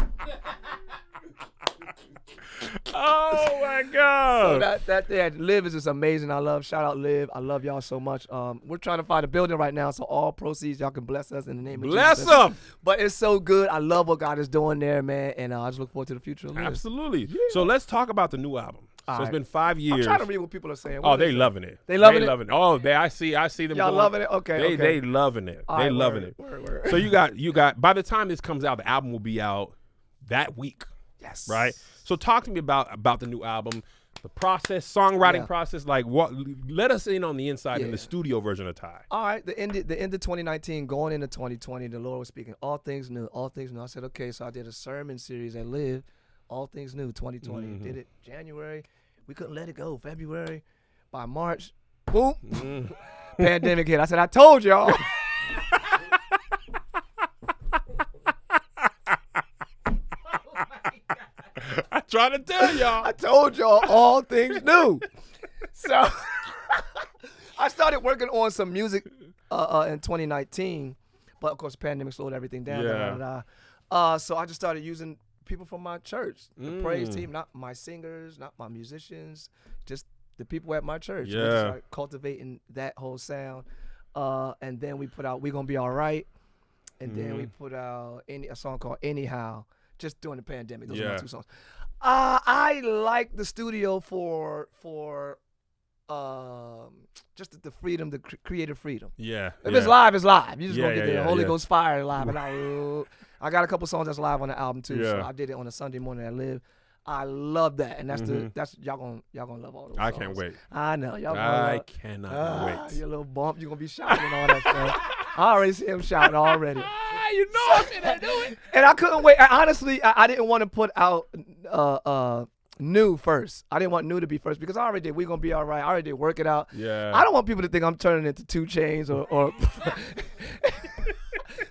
S1: Oh, my God.
S2: So that Liv is just amazing. I love, shout out Liv. I love y'all so much. We're trying to find a building right now, so all proceeds, y'all can bless us in the name of Jesus.
S1: Bless them.
S2: But it's so good. I love what God is doing there, man, and I just look forward to the future of Liv.
S1: Absolutely. Yeah. So let's talk about the new album. So it's been 5 years.
S2: I'm trying to read what people are saying.
S1: Oh, they loving it.
S2: They loving it?
S1: Oh, I see them.
S2: Y'all loving it? Okay.
S1: They loving it. They loving it.
S2: Word.
S1: So you got, by the time this comes out, the album will be out that week.
S2: Yes.
S1: Right? So talk to me about the new album, the process, songwriting process. Like, what? Let us in on the inside in the studio version of Tye.
S2: All right, the end of 2019, going into 2020, the Lord was speaking, all things new. I said, okay, so I did a sermon series at Live, all things new, 2020. Did it January. We couldn't let it go. February. By March, boom, pandemic hit. I said, I told y'all.
S1: I try to tell y'all.
S2: I told y'all all things new. So I started working on some music in 2019, but of course the pandemic slowed everything down. So I just started using people from my church, the praise team, not my singers, not my musicians, just the people at my church.
S1: Yeah.
S2: We just started cultivating that whole sound. And then we put out We Gonna Be All Right. And then we put out a song called Anyhow, just during the pandemic. Those are my 2 songs. I like the studio for just the freedom, the creative freedom.
S1: Yeah.
S2: If it's live, it's live. You just gonna get the Holy
S1: yeah.
S2: Ghost fire live. And I got a couple songs that's live on the album too.
S1: Yeah.
S2: So I did it on a Sunday morning at Live. I love that, and that's y'all gonna love all those songs.
S1: I can't wait.
S2: I know y'all.
S1: I cannot wait.
S2: Your little bump, you gonna be shouting and all that stuff. I already see him shouting already.
S1: You know I'm gonna do it.
S2: And I couldn't wait. Honestly, I didn't want to put out New first. I didn't want New to be first because I already did We Gonna Be All Right. I already did Work It Out.
S1: Yeah.
S2: I don't want people to think I'm turning into 2 Chainz or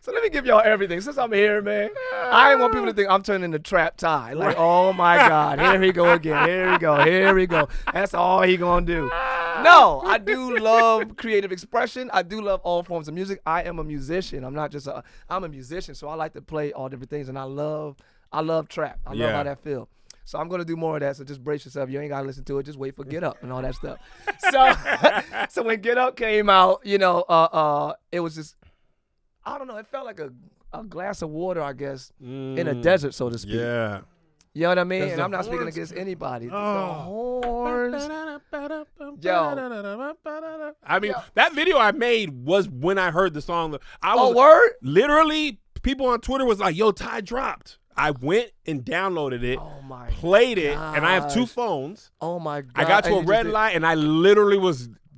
S2: So let me give y'all everything. Since I'm here, man, I didn't want people to think I'm turning into Trap Tye. Like, oh my God, here he go again. Here we go. That's all he gonna do. No, I do love creative expression. I do love all forms of music. I am a musician. I'm not just I'm a musician, so I like to play all different things, and I love trap. I love how that feels. So I'm gonna do more of that. So just brace yourself. You ain't gotta listen to it. Just wait for Get Up and all that stuff. So when Get Up came out, it was just, I don't know. It felt like a glass of water, I guess, in a desert, so to speak.
S1: Yeah.
S2: You know what I mean? And I'm not
S1: horns.
S2: speaking against anybody.
S1: Oh.
S2: The horns.
S1: I mean, that video I made was when I heard the song. I was
S2: Word?
S1: literally, people on Twitter was like, yo, Tye dropped. I went and downloaded it,
S2: Oh my
S1: played it, and I have 2 phones.
S2: Oh my God.
S1: I got to a red light, and I literally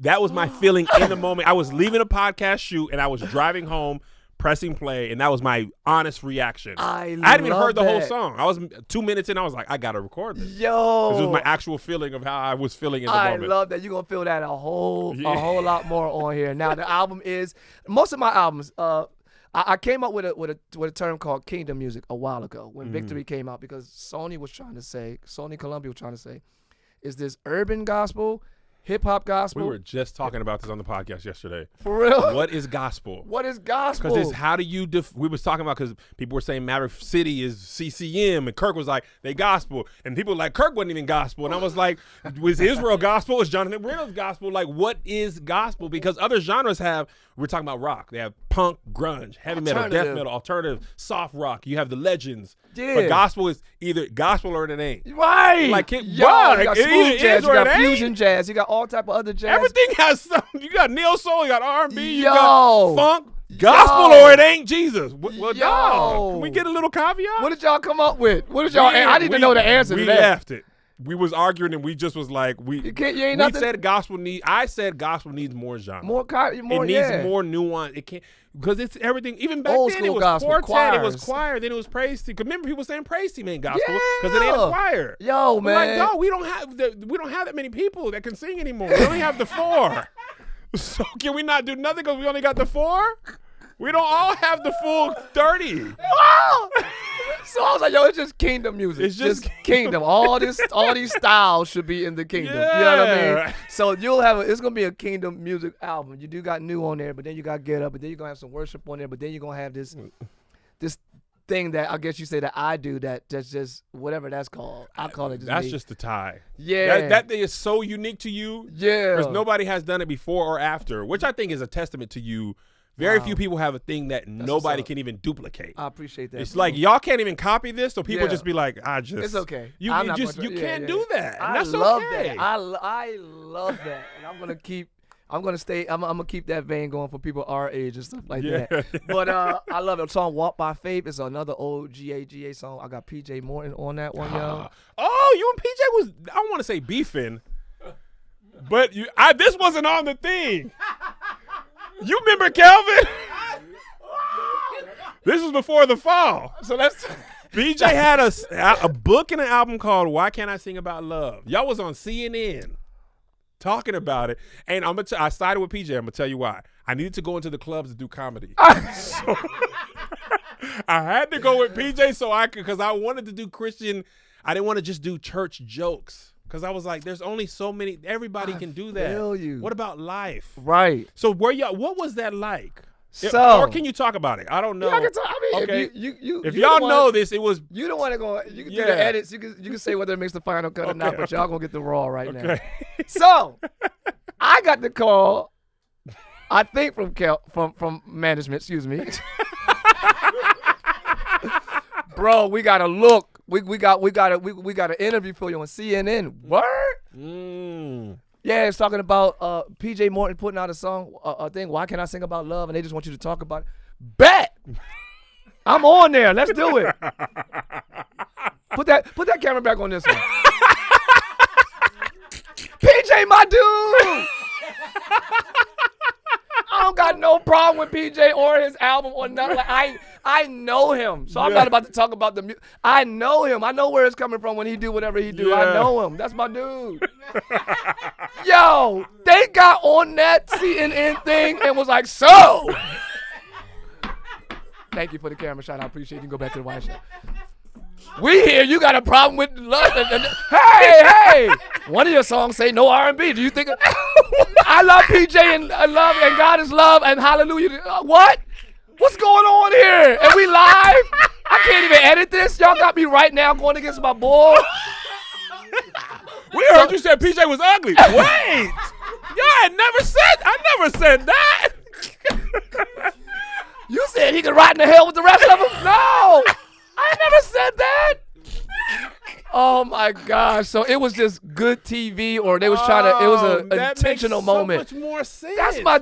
S1: that was my feeling in the moment. I was leaving a podcast shoot, and I was driving home, pressing play, and that was my honest reaction. I hadn't even heard the whole song. I was 2 minutes in, I was like, I got to record this.
S2: Yo.
S1: This was my actual feeling of how I was feeling in the moment.
S2: I love that. You're going to feel that a whole lot more on here. Now, the album is, most of my albums, I came up with a term called kingdom music a while ago when Victory came out, because Sony Columbia was trying to say, is this urban gospel, hip hop gospel?
S1: We were just talking about this on the podcast yesterday.
S2: For real?
S1: What is gospel?
S2: What is gospel?
S1: Because it's how do you we was talking about, because people were saying Maverick City is CCM, and Kirk was like, they gospel, and people were like, Kirk wasn't even gospel, and I was like, was Israel gospel? Is Jonathan Reynolds gospel? Like, what is gospel? Because other genres we're talking about rock, they have punk, grunge, heavy metal, death metal, alternative, soft rock. You have the legends.
S2: Yeah.
S1: But gospel is either gospel or it ain't.
S2: Right.
S1: Like,
S2: you got smooth jazz, you got fusion jazz, you got all type of other jazz.
S1: Everything has something. You got neo soul, you got R&B, you
S2: Yo.
S1: got funk, gospel, or it ain't Jesus. Well, dog, can we get a little caveat?
S2: What did y'all come up with? What did y'all? I didn't even know the answer to that.
S1: We left it. We was arguing, and we just was like, said gospel I said gospel needs more genre. It needs more nuance. It can't, because it's everything. Even back
S2: Old
S1: then,
S2: school
S1: it was
S2: gospel,
S1: quartet,
S2: choirs.
S1: it was choir, then it was praise team. Remember, people saying praise team ain't gospel because it ain't a choir.
S2: Yo, man,
S1: like, no, we don't have that many people that can sing anymore. We only have the 4. So can we not do nothing because we only got the 4? We don't all have the full 30.
S2: Wow. So I was like, yo, it's just kingdom music.
S1: It's just
S2: kingdom. All these styles should be in the kingdom.
S1: Yeah.
S2: You know what I mean? So it's gonna be a kingdom music album. You do got New on there, but then you got Get Up, but then you're gonna have some worship on there, but then you're gonna have this thing that I guess you say that I do that's just whatever that's called. I call it just
S1: that's
S2: me.
S1: just the Tye.
S2: Yeah.
S1: That thing is so unique to you.
S2: Yeah.
S1: Because nobody has done it before or after, which I think is a testament to you. Very few people have a thing that nobody can even duplicate.
S2: I appreciate that.
S1: It's like, y'all can't even copy this, so people just be like, it's
S2: okay.
S1: You can't do that. And that's
S2: love
S1: okay.
S2: that. I love that. And I'm gonna keep that vein going for people our age and stuff like that. But I love it. The song Walk by Faith is another old GA song. I got PJ Morton on that one, yo.
S1: Oh, you and PJ was, I don't want to say beefing, but this wasn't on the thing. You remember Kelvin? This was before the fall. So BJ had a book and an album called Why Can't I Sing About Love? Y'all was on CNN talking about it. And I sided with PJ. I'm going to tell you why. I needed to go into the clubs to do comedy. So I had to go with PJ because I wanted to do Christian. I didn't want to just do church jokes. Because I was like, there's only so many. Everybody can do that.
S2: feel you.
S1: What about life?
S2: Right.
S1: So what was that like?
S2: So,
S1: or can you talk about it? I don't know.
S2: Yeah, I can talk. I mean,
S1: Okay.
S2: if
S1: If
S2: you
S1: y'all
S2: the one-
S1: know this, it was
S2: you don't want to go. You can do
S1: Yeah.
S2: the edits. You can say whether it makes the final cut or not. But y'all gonna get the raw right now.
S1: okay.
S2: So, I got the call. I think from management. Excuse me. Bro, we gotta look. We got an interview for you on CNN. Word? Yeah, it's talking about PJ Morton putting out a song, a thing. Why can't I sing about love? And they just want you to talk about it. Bet. I'm on there. Let's do it. Put that camera back on this one. PJ, my dude. I don't got no problem with PJ or his album or nothing. Like, I know him, so I'm not about to talk about the music. I know him. I know where it's coming from when he do whatever he do.
S1: Yeah.
S2: I know him. That's my dude. Yo, they got on that CNN thing and was like, so. Thank you for the camera shot. I appreciate it. You can go back to the white shot. We hear you got a problem with love. Hey, one of your songs say no R&B. Do you think I love PJ and I love and God is love and hallelujah? What? What's going on here? And we live? I can't even edit this. Y'all got me right now going against my boy.
S1: We heard you said PJ was ugly. Wait. I never said that.
S2: You said he could ride in the hell with the rest of them? No. I never said that. Oh my gosh! So it was just good TV, or they was trying to. It was an intentional moment.
S1: Makes so much more sense.
S2: That's my.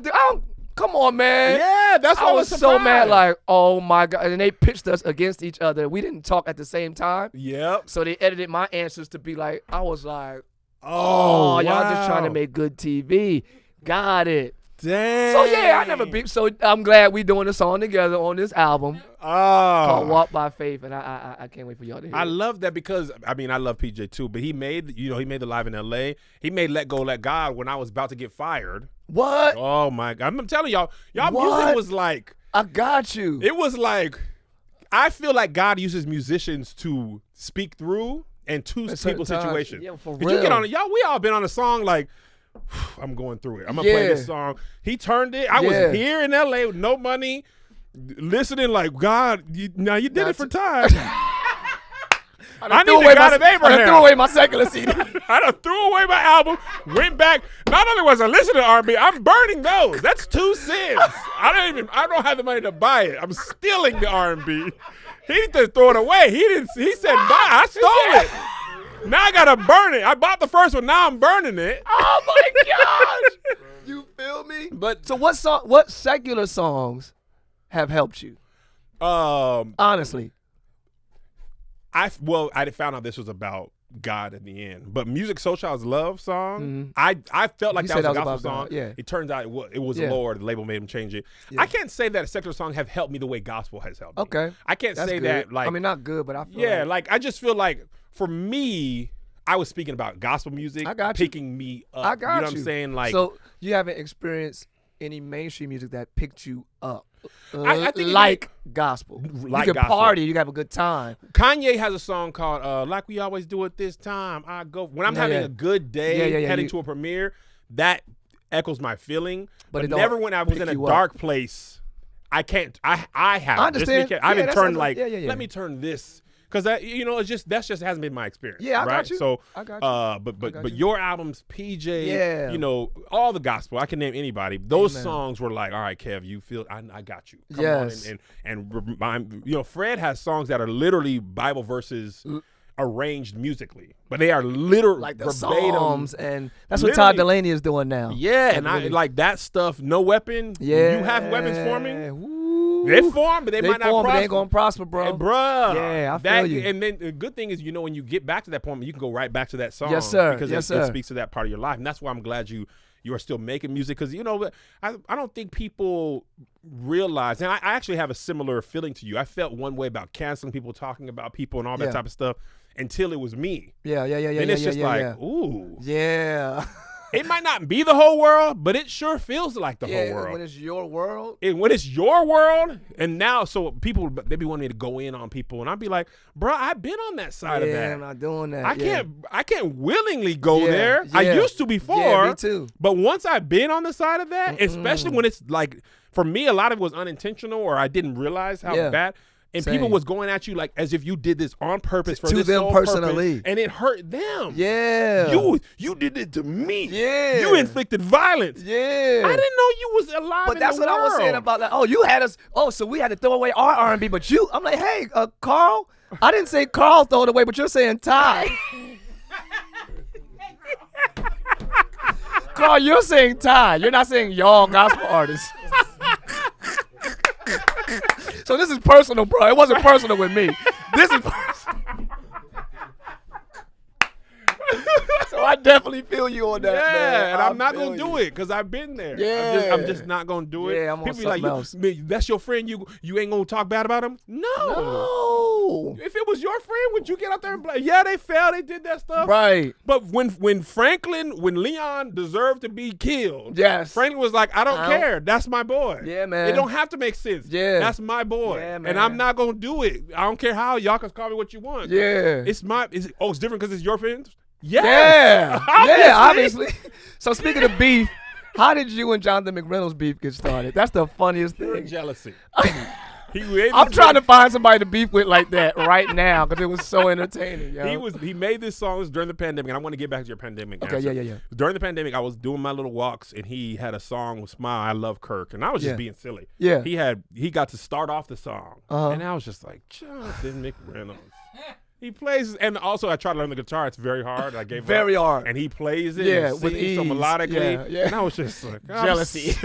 S2: Come on, man.
S1: Yeah, that's why
S2: I was so mad. Like, oh my god! And they pitched us against each other. We didn't talk at the same time.
S1: Yep.
S2: So they edited my answers to be like, I was like,
S1: oh
S2: y'all just trying to make good TV. Got it.
S1: Dang.
S2: So yeah, I never beat. So I'm glad we doing a song together on this album called "Walk by Faith," and I can't wait for y'all to hear.
S1: I
S2: it.
S1: love that because I love PJ too, but he made the Live in LA. He made Let Go Let God when I was about to get fired.
S2: What?
S1: Oh my God! I'm telling y'all
S2: What?
S1: music was like.
S2: I got you.
S1: It was like, I feel like God uses musicians to speak through and to people's situations.
S2: Yeah, for
S1: 'Cause
S2: real.
S1: you get on it, y'all. We all been on a song like. I'm going through it. I'm gonna play this song. He turned it. I was here in LA with no money, listening like God. You did it for time. I need the God of Abraham.
S2: I threw away my secular CD.
S1: I done threw away my album. Went back. Not only was I listening to R&B, I'm burning those. That's 2 cents. I don't have the money to buy it. I'm stealing the R&B. He didn't throw it away. He said buy. I stole it. Now I gotta burn it. I bought the first one. Now I'm burning it.
S2: Oh my gosh! You feel me?
S1: But
S2: so what secular songs have helped you? Honestly,
S1: I found out this was about God in the end. But Music Social's Love song, I felt like that was a gospel song.
S2: God, yeah.
S1: It turns out it was Lord. The label made him change it. Yeah. I can't say that a secular song have helped me the way gospel has helped me.
S2: Okay.
S1: I can't
S2: That's
S1: say
S2: good.
S1: that like.
S2: I mean, not good, but I feel
S1: like I just feel like for me, I was speaking about gospel music.
S2: I got you.
S1: Picking me up.
S2: I got you.
S1: You know what I'm saying? Like,
S2: so you haven't experienced any mainstream music that picked you up.
S1: I think
S2: like gospel.
S1: Like
S2: you can
S1: gospel.
S2: party, you can have a good time.
S1: Kanye has a song called "Like We Always Do It This Time." I go when I'm having a good day, heading to a premiere. That echoes my feeling. But never when I was in a dark place. I can't. I have.
S2: I understand.
S1: I haven't turned like. Let me turn this. Because that just hasn't been my experience.
S2: Yeah, I got you.
S1: So
S2: I got you.
S1: But your albums, PJ, all the gospel, I can name anybody. Those songs were like, all right, Kev, you feel I got you. Come on and remind Fred has songs that are literally Bible verses arranged musically, but they are literally
S2: like the
S1: verbatim,
S2: Psalms, and that's what Todd Delaney is doing now.
S1: Yeah, and I like that stuff. No weapon. Yeah, you have weapons forming. They form, but they might not prosper.
S2: But they ain't gonna prosper, bro.
S1: And bruh.
S2: Yeah, I feel you.
S1: And then the good thing is, when you get back to that point, you can go right back to that song.
S2: Yes, sir.
S1: Because it speaks to that part of your life. And that's why I'm glad you are still making music. Because, I don't think people realize, and I actually have a similar feeling to you. I felt one way about canceling people, talking about people and all that type of stuff until it was me.
S2: Yeah.
S1: And it's just like, ooh.
S2: Yeah.
S1: It might not be the whole world, but it sure feels like the whole world.
S2: When it's your world.
S1: When it's your world, and now, so people, they be wanting me to go in on people, and I'd be like, bro, I've been on that side of that.
S2: I'm not doing that.
S1: I can't willingly go there. I used to before.
S2: Yeah, me too.
S1: But once I've been on the side of that, especially when it's like, for me, a lot of it was unintentional, or I didn't realize how bad. And people was going at you like as if you did this on purpose for this
S2: them personally,
S1: purpose, and it hurt them.
S2: Yeah,
S1: you did it to me.
S2: Yeah,
S1: you inflicted violence.
S2: Yeah,
S1: I didn't know you was alive.
S2: But that's what I was saying about that. Oh, you had us. Oh, so we had to throw away our R&B, but you. I'm like, hey, Carl. I didn't say Carl throw it away, but you're saying Tye. Carl, you're saying Tye. You're not saying y'all gospel artists. So this is personal, bro. It wasn't personal with me. This is personal. So I definitely feel you on that, man.
S1: Yeah, and I'm not gonna do it because I've been there.
S2: Yeah,
S1: I'm just not gonna do it.
S2: Yeah, I'm on
S1: People be
S2: else.
S1: That's your friend. You ain't gonna talk bad about him? No. If it was your friend, would you get out there and play? Yeah, they fell. They did that stuff.
S2: Right.
S1: But when Leon deserved to be killed,
S2: yes,
S1: Franklin was like, I don't care. That's my boy.
S2: Yeah, man.
S1: It don't have to make sense.
S2: Yeah.
S1: That's my boy.
S2: Yeah, man.
S1: And I'm not gonna do it. I don't care how. Y'all can call me what you want.
S2: Yeah.
S1: It's different because it's your friends? Yes.
S2: Yeah, obviously. So speaking of beef, how did you and Jonathan McReynolds beef get started? That's the funniest thing.
S1: Jealousy.
S2: I'm trying to find somebody to beef with like that right now because it was so entertaining. Yo.
S1: He made this song during the pandemic, and I want to get back to your pandemic.
S2: Okay,
S1: answer.
S2: yeah.
S1: During the pandemic, I was doing my little walks, and he had a song with "Smile, I Love Kirk," and I was just being silly.
S2: Yeah.
S1: He got to start off the song, and I was just like, Jonathan McReynolds. He plays, and also I tried to learn the guitar. It's very hard. I gave
S2: very
S1: up,
S2: hard,
S1: and he plays it,
S2: and
S1: with ease, so melodically.
S2: Yeah.
S1: And I was just like,
S2: jealousy.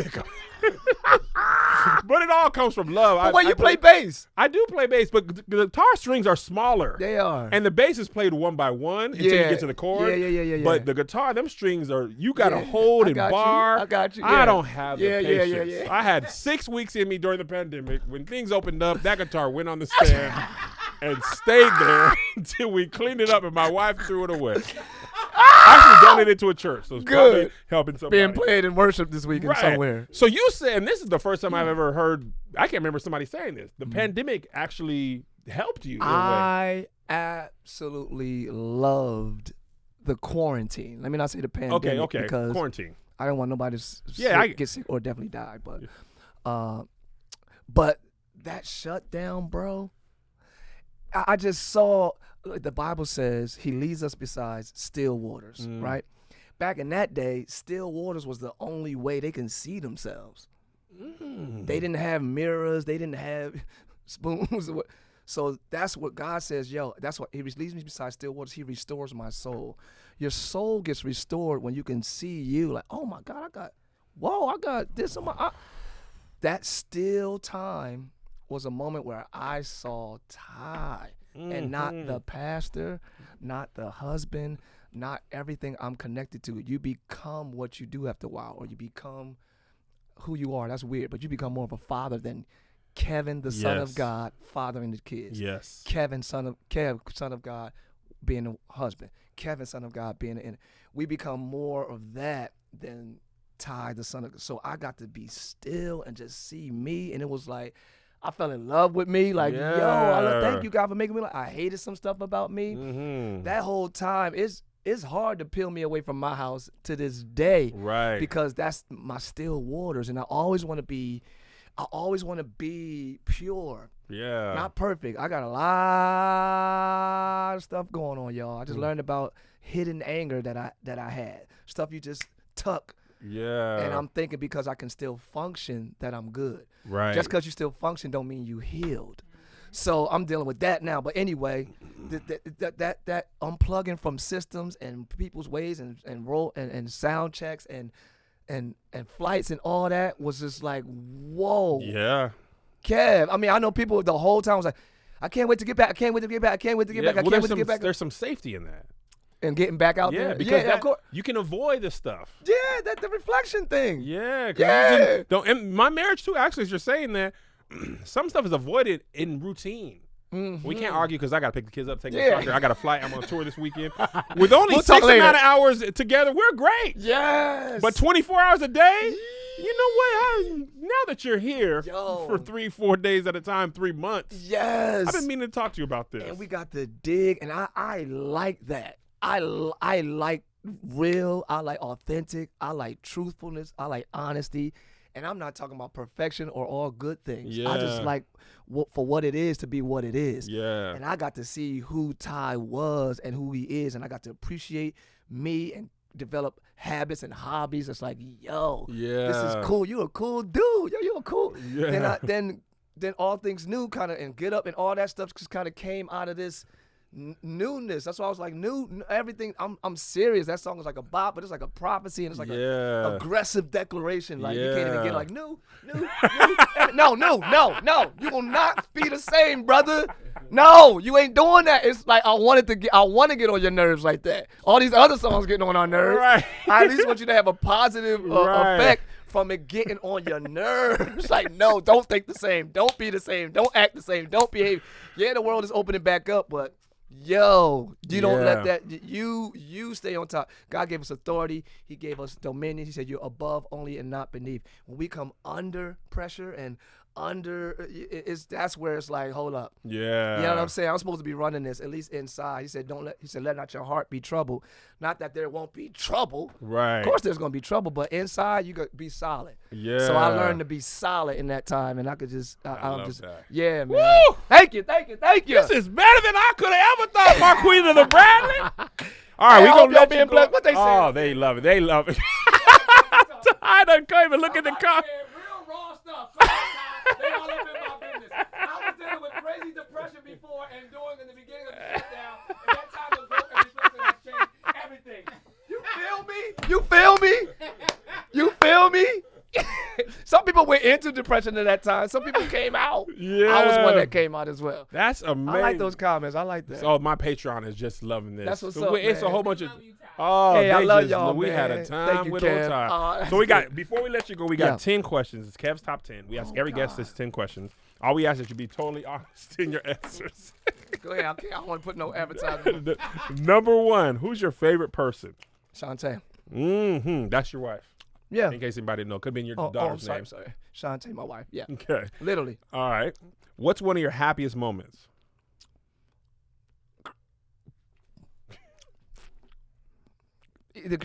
S1: But it all comes from love.
S2: But when you play bass,
S1: I do play bass, but the guitar strings are smaller.
S2: They are,
S1: and the bass is played one by one until you get to the chord.
S2: Yeah.
S1: But the guitar, them strings are you got to hold and bar.
S2: I got you.
S1: I don't have the patience.
S2: Yeah.
S1: I had 6 weeks in me during the pandemic. When things opened up, that guitar went on the stand and stayed there until we cleaned it up, and my wife threw it away. I actually donated it to a church, so it's probably helping somebody.
S2: Being played in worship this weekend somewhere.
S1: So you said, and this is the first time I've ever heard, I can't remember somebody saying this, the pandemic actually helped you in a way.
S2: I absolutely loved the quarantine. Let me not say the pandemic.
S1: Okay,
S2: because
S1: quarantine.
S2: I don't want nobody to get sick or definitely die. But that shutdown, bro, I just saw, the Bible says he leads us beside still waters, right? Back in that day, still waters was the only way they can see themselves. They didn't have mirrors. They didn't have spoons. So that's what God says, that's what he leads me beside still waters. He restores my soul. Your soul gets restored when you can see you like, oh my God, I got this on my, that still time was a moment where I saw Tye, and not the pastor, not the husband, not everything I'm connected to. You become what you do after a while, or you become who you are. That's weird, but you become more of a father than Kevin, the son of God, fathering the kids.
S1: Yes.
S2: Kev, son of God, being a husband. Kevin, son of God, being an. We become more of that than Tye, the son of God. So I got to be still and just see me, and it was like, I fell in love with me. Like, thank you, God, for making me. I hated some stuff about me. That whole time, it's hard to peel me away from my house to this day.
S1: Right.
S2: Because that's my still waters. And I always want to be pure.
S1: Yeah.
S2: Not perfect. I got a lot of stuff going on, y'all. I just learned about hidden anger that I had. Stuff you just tuck.
S1: Yeah.
S2: And I'm thinking because I can still function that I'm good.
S1: Right.
S2: Just because you still function don't mean you healed. So I'm dealing with that now. But anyway, that unplugging from systems and people's ways and sound checks and flights and all that was just like, whoa.
S1: Yeah.
S2: Kev, I mean, I know people the whole time was like, I can't wait to get back. I can't wait to get back. I can't wait to get back. I can't wait to get back.
S1: There's some safety in that.
S2: And getting back out there.
S1: Because of course. You can avoid this stuff.
S2: Yeah, the reflection thing.
S1: Yeah.
S2: Yeah.
S1: And my marriage too, actually, as you're saying that, some stuff is avoided in routine. We can't argue because I got to pick the kids up, take them
S2: Yeah.
S1: to soccer. I got a flight. I'm on tour this weekend. With only
S2: We'll
S1: 6
S2: talk later.
S1: amount of hours together, we're great.
S2: Yes.
S1: But 24 hours a day, you know what? Now that you're here
S2: Yo.
S1: for 3-4 days at a time, 3 months,
S2: yes.
S1: I've been meaning to talk to you about this.
S2: And we got to dig, and I like that. I like real. I like authentic. I like truthfulness. I like honesty. And I'm not talking about perfection or all good things. I just
S1: Yeah.
S2: like for what it is to be what it is.
S1: Yeah.
S2: And I got to see who Tye was and who he is, and I got to appreciate me and develop habits and hobbies. It's like, yo, this is
S1: Yeah.
S2: cool. You a cool dude. Yo, you a cool.
S1: Yeah.
S2: Then all things new kind of, and Get Up and all that stuff just kind of came out of this newness. That's why I was like, everything. I'm serious. That song is like a bop, but it's like a prophecy, and it's like a aggressive declaration. Like you can't even get like new. No. You will not be the same, brother. No, you ain't doing that. It's like I want to get on your nerves like that. All these other songs getting on our nerves.
S1: Right.
S2: I at least want you to have a positive
S1: Right.
S2: effect from it getting on your nerves. Like, no, don't think the same. Don't be the same. Don't act the same. Don't behave. Yeah, the world is opening back up, but yo, you don't let that. You stay on top. God gave us authority. He gave us dominion. He said you're above only and not beneath. When we come under pressure and that's where it's like, hold up.
S1: Yeah.
S2: You know what I'm saying? I'm supposed to be running this, at least inside. He said, let not your heart be troubled. Not that there won't be trouble.
S1: Right.
S2: Of course there's going to be trouble, but inside you got to be solid.
S1: Yeah.
S2: So I learned to be solid in that time, and I could just,
S1: I
S2: I'm
S1: love
S2: just,
S1: that.
S2: yeah, man.
S1: Woo!
S2: Thank you.
S1: This is better than I could have ever thought, Marquis of the Bradley. All right,
S2: Hey,
S1: we
S2: I
S1: gonna
S2: hope y'all
S1: let
S2: being
S1: you go.
S2: blessed. What they say?
S1: Oh, they love it. They love it. I done came and look at the car.
S2: Real raw stuff. They all up in my business. I was dealing with crazy depression before and doing in the beginning of the shutdown, and that time was broken and reflection has changed everything. You feel me? You feel me? Some people went into depression at that time. Some people came out.
S1: Yeah.
S2: I was one that came out as well.
S1: That's amazing.
S2: I like those comments. I like that.
S1: Oh, my Patreon is just loving this.
S2: That's what's
S1: So
S2: up,
S1: it's a
S2: man.
S1: whole bunch of. Oh,
S2: Hey, I
S1: they
S2: love
S1: just,
S2: y'all,
S1: we had a
S2: man.
S1: time
S2: Thank you,
S1: with
S2: Kev.
S1: old time.
S2: That's
S1: So we got
S2: good.
S1: before we let you go, we got
S2: Yeah.
S1: 10 questions. It's Kev's top 10. We ask every guest this 10 questions. All we ask is you be totally honest in your answers.
S2: Go ahead. I don't want to put no advertisement.
S1: Number 1, who's your favorite person?
S2: Shantae.
S1: That's your wife.
S2: Yeah.
S1: In case anybody didn't know, could be in your
S2: I'm
S1: daughter's
S2: sorry.
S1: name.
S2: Sorry. Shantae, my wife. Yeah.
S1: Okay.
S2: Literally.
S1: All right. What's one of your happiest moments?
S2: Either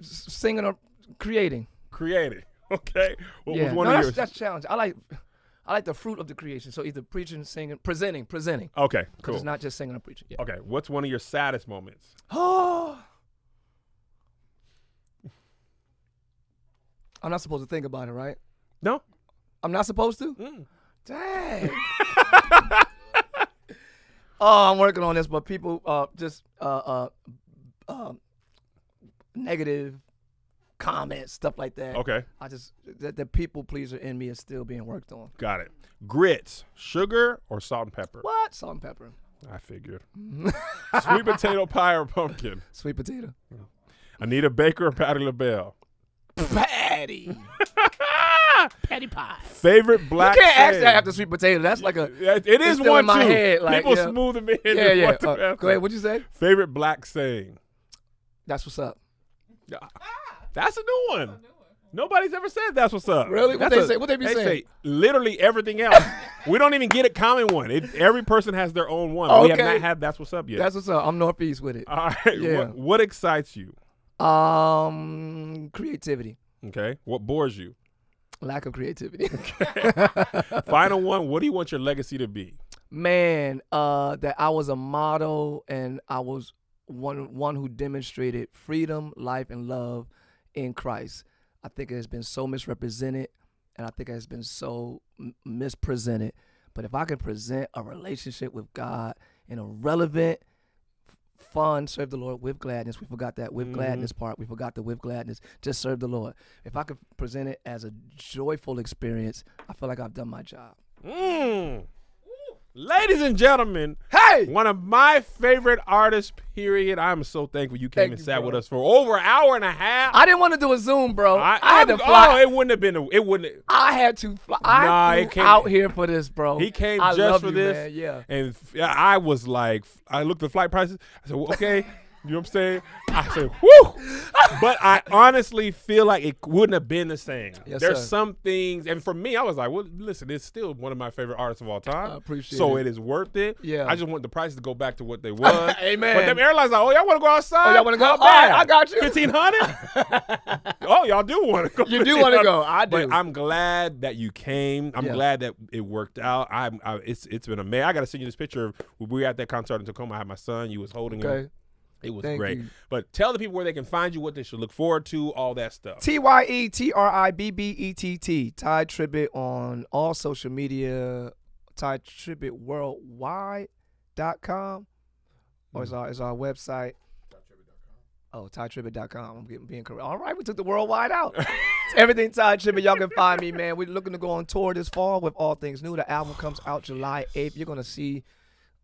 S2: singing or creating.
S1: Creating. Okay. What was
S2: Yeah.
S1: one
S2: No,
S1: of yours?
S2: that's challenging. I like the fruit of the creation. So either preaching, singing, presenting.
S1: Okay.
S2: Because
S1: Cool.
S2: it's not just singing or preaching. Yeah.
S1: Okay. What's one of your saddest moments?
S2: Oh. I'm not supposed to think about it, right?
S1: No.
S2: I'm not supposed to?
S1: Mm.
S2: Dang. Oh, I'm working on this, but people just negative comments, stuff like that.
S1: Okay.
S2: I just the people pleaser in me is still being worked on.
S1: Got it. Grits, sugar or salt and pepper?
S2: What? Salt and pepper.
S1: I figured. Sweet potato pie or pumpkin?
S2: Sweet potato.
S1: Anita Baker or Patti LaBelle?
S2: Patty. Patty pie.
S1: Favorite black
S2: You can't ask
S1: saying?
S2: that after sweet potato. That's like a.
S1: Yeah, it is
S2: still
S1: one
S2: in my
S1: too.
S2: head, like,
S1: People
S2: yeah.
S1: smooth them in.
S2: Yeah.
S1: Go
S2: Go ahead. What'd you say?
S1: Favorite black saying?
S2: That's what's up.
S1: That's a new one. Nobody's ever said that's what's up.
S2: Really? What
S1: That's
S2: they say? What they be saying?
S1: say literally everything else. We don't even get a common one. Every person has their own one. We have
S2: Okay.
S1: not had that's what's up yet.
S2: That's what's up. I'm Northeast with it.
S1: All right.
S2: Yeah.
S1: What excites you?
S2: Creativity.
S1: Okay. What bores you?
S2: Lack of creativity.
S1: Final one. What do you want your legacy to be?
S2: Man, that I was a model and I was one who demonstrated freedom, life, and love in Christ. I think it has been so misrepresented, and I think it has been so mispresented. But if I could present a relationship with God in a relevant, fun, serve the Lord with gladness. We forgot that with gladness part. We forgot the with gladness. Just serve the Lord. If I could present it as a joyful experience, I feel like I've done my job.
S1: Ladies and gentlemen,
S2: Hey!
S1: one of my favorite artists, period. I'm so thankful you came and sat with us for over an hour and a half.
S2: I didn't want to do a Zoom, bro. I had to fly.
S1: Oh, it wouldn't have been. I
S2: had to fly. I flew out here for this, bro.
S1: He came
S2: I
S1: just
S2: love
S1: for
S2: you,
S1: this.
S2: Man. Yeah.
S1: And I was like, I looked at the flight prices. I said, well, okay. You know what I'm saying? I said, whew. But I honestly feel like it wouldn't have been the same.
S2: Yes,
S1: There's
S2: sir.
S1: some things, and for me, I was like, well, listen, it's still one of my favorite artists of all time.
S2: I appreciate
S1: so
S2: it.
S1: it is worth it.
S2: Yeah.
S1: I just want the prices to go back to what they was.
S2: Amen.
S1: But them airlines like, oh, y'all want to go outside?
S2: Oh, y'all want to go?
S1: How
S2: All right,
S1: bad?
S2: I got you.
S1: 1,500? Oh, y'all do want to go.
S2: You do want to go. I do.
S1: But I'm glad that you came. I'm glad that it worked out. It's been amazing. I got to send you this picture of when we were at that concert in Tacoma. I had my son. You was holding him. It was great.
S2: You.
S1: But tell the people where they can find you, what they should look forward to, all that stuff.
S2: TyeTribbett, Tye Tribbett on all social media, Tye Tribbett worldwide.com, or is our website. Oh, TyeTribbett.com. I'm being correct. All right, we took the worldwide out. It's everything Tye Tribbett. Y'all can find me, man. We're looking to go on tour this fall with All Things New. The album comes out July 8th. You're going to see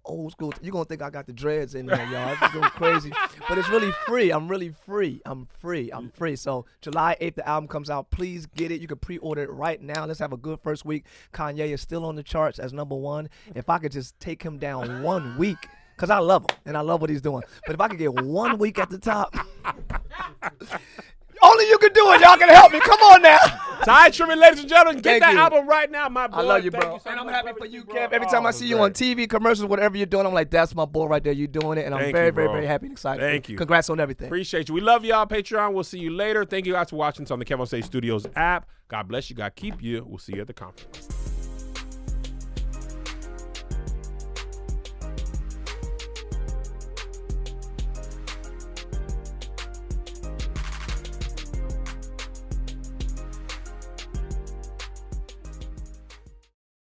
S2: old school. You're going to think I got the dreads in there, y'all. It's just going crazy. But it's really free. I'm really free. I'm free. So July 8th, the album comes out. Please get it. You can pre-order it right now. Let's have a good first week. Kanye is still on the charts as #1. If I could just take him down 1 week, because I love him and I love what he's doing. But if I could get 1 week at the top, only you can do it. Y'all can help me. Come on now.
S1: Tye Tribbett, ladies and gentlemen, get
S2: Thank
S1: that
S2: you.
S1: album right now, my boy.
S2: I love you,
S1: Thank
S2: bro.
S1: so
S2: And I'm
S1: much,
S2: happy
S1: brother,
S2: for you,
S1: bro.
S2: Kev. Every time I see you on TV, commercials, whatever you're doing, I'm like, that's my boy right there. You're doing it. And I'm
S1: Thank
S2: very,
S1: you,
S2: very,
S1: bro.
S2: very happy and excited.
S1: Thank you.
S2: Congrats on everything.
S1: Appreciate you. We love y'all, Patreon. We'll see you later. Thank you guys for watching. It's on the KevOnStage Studios app. God bless you. God keep you. We'll see you at the conference.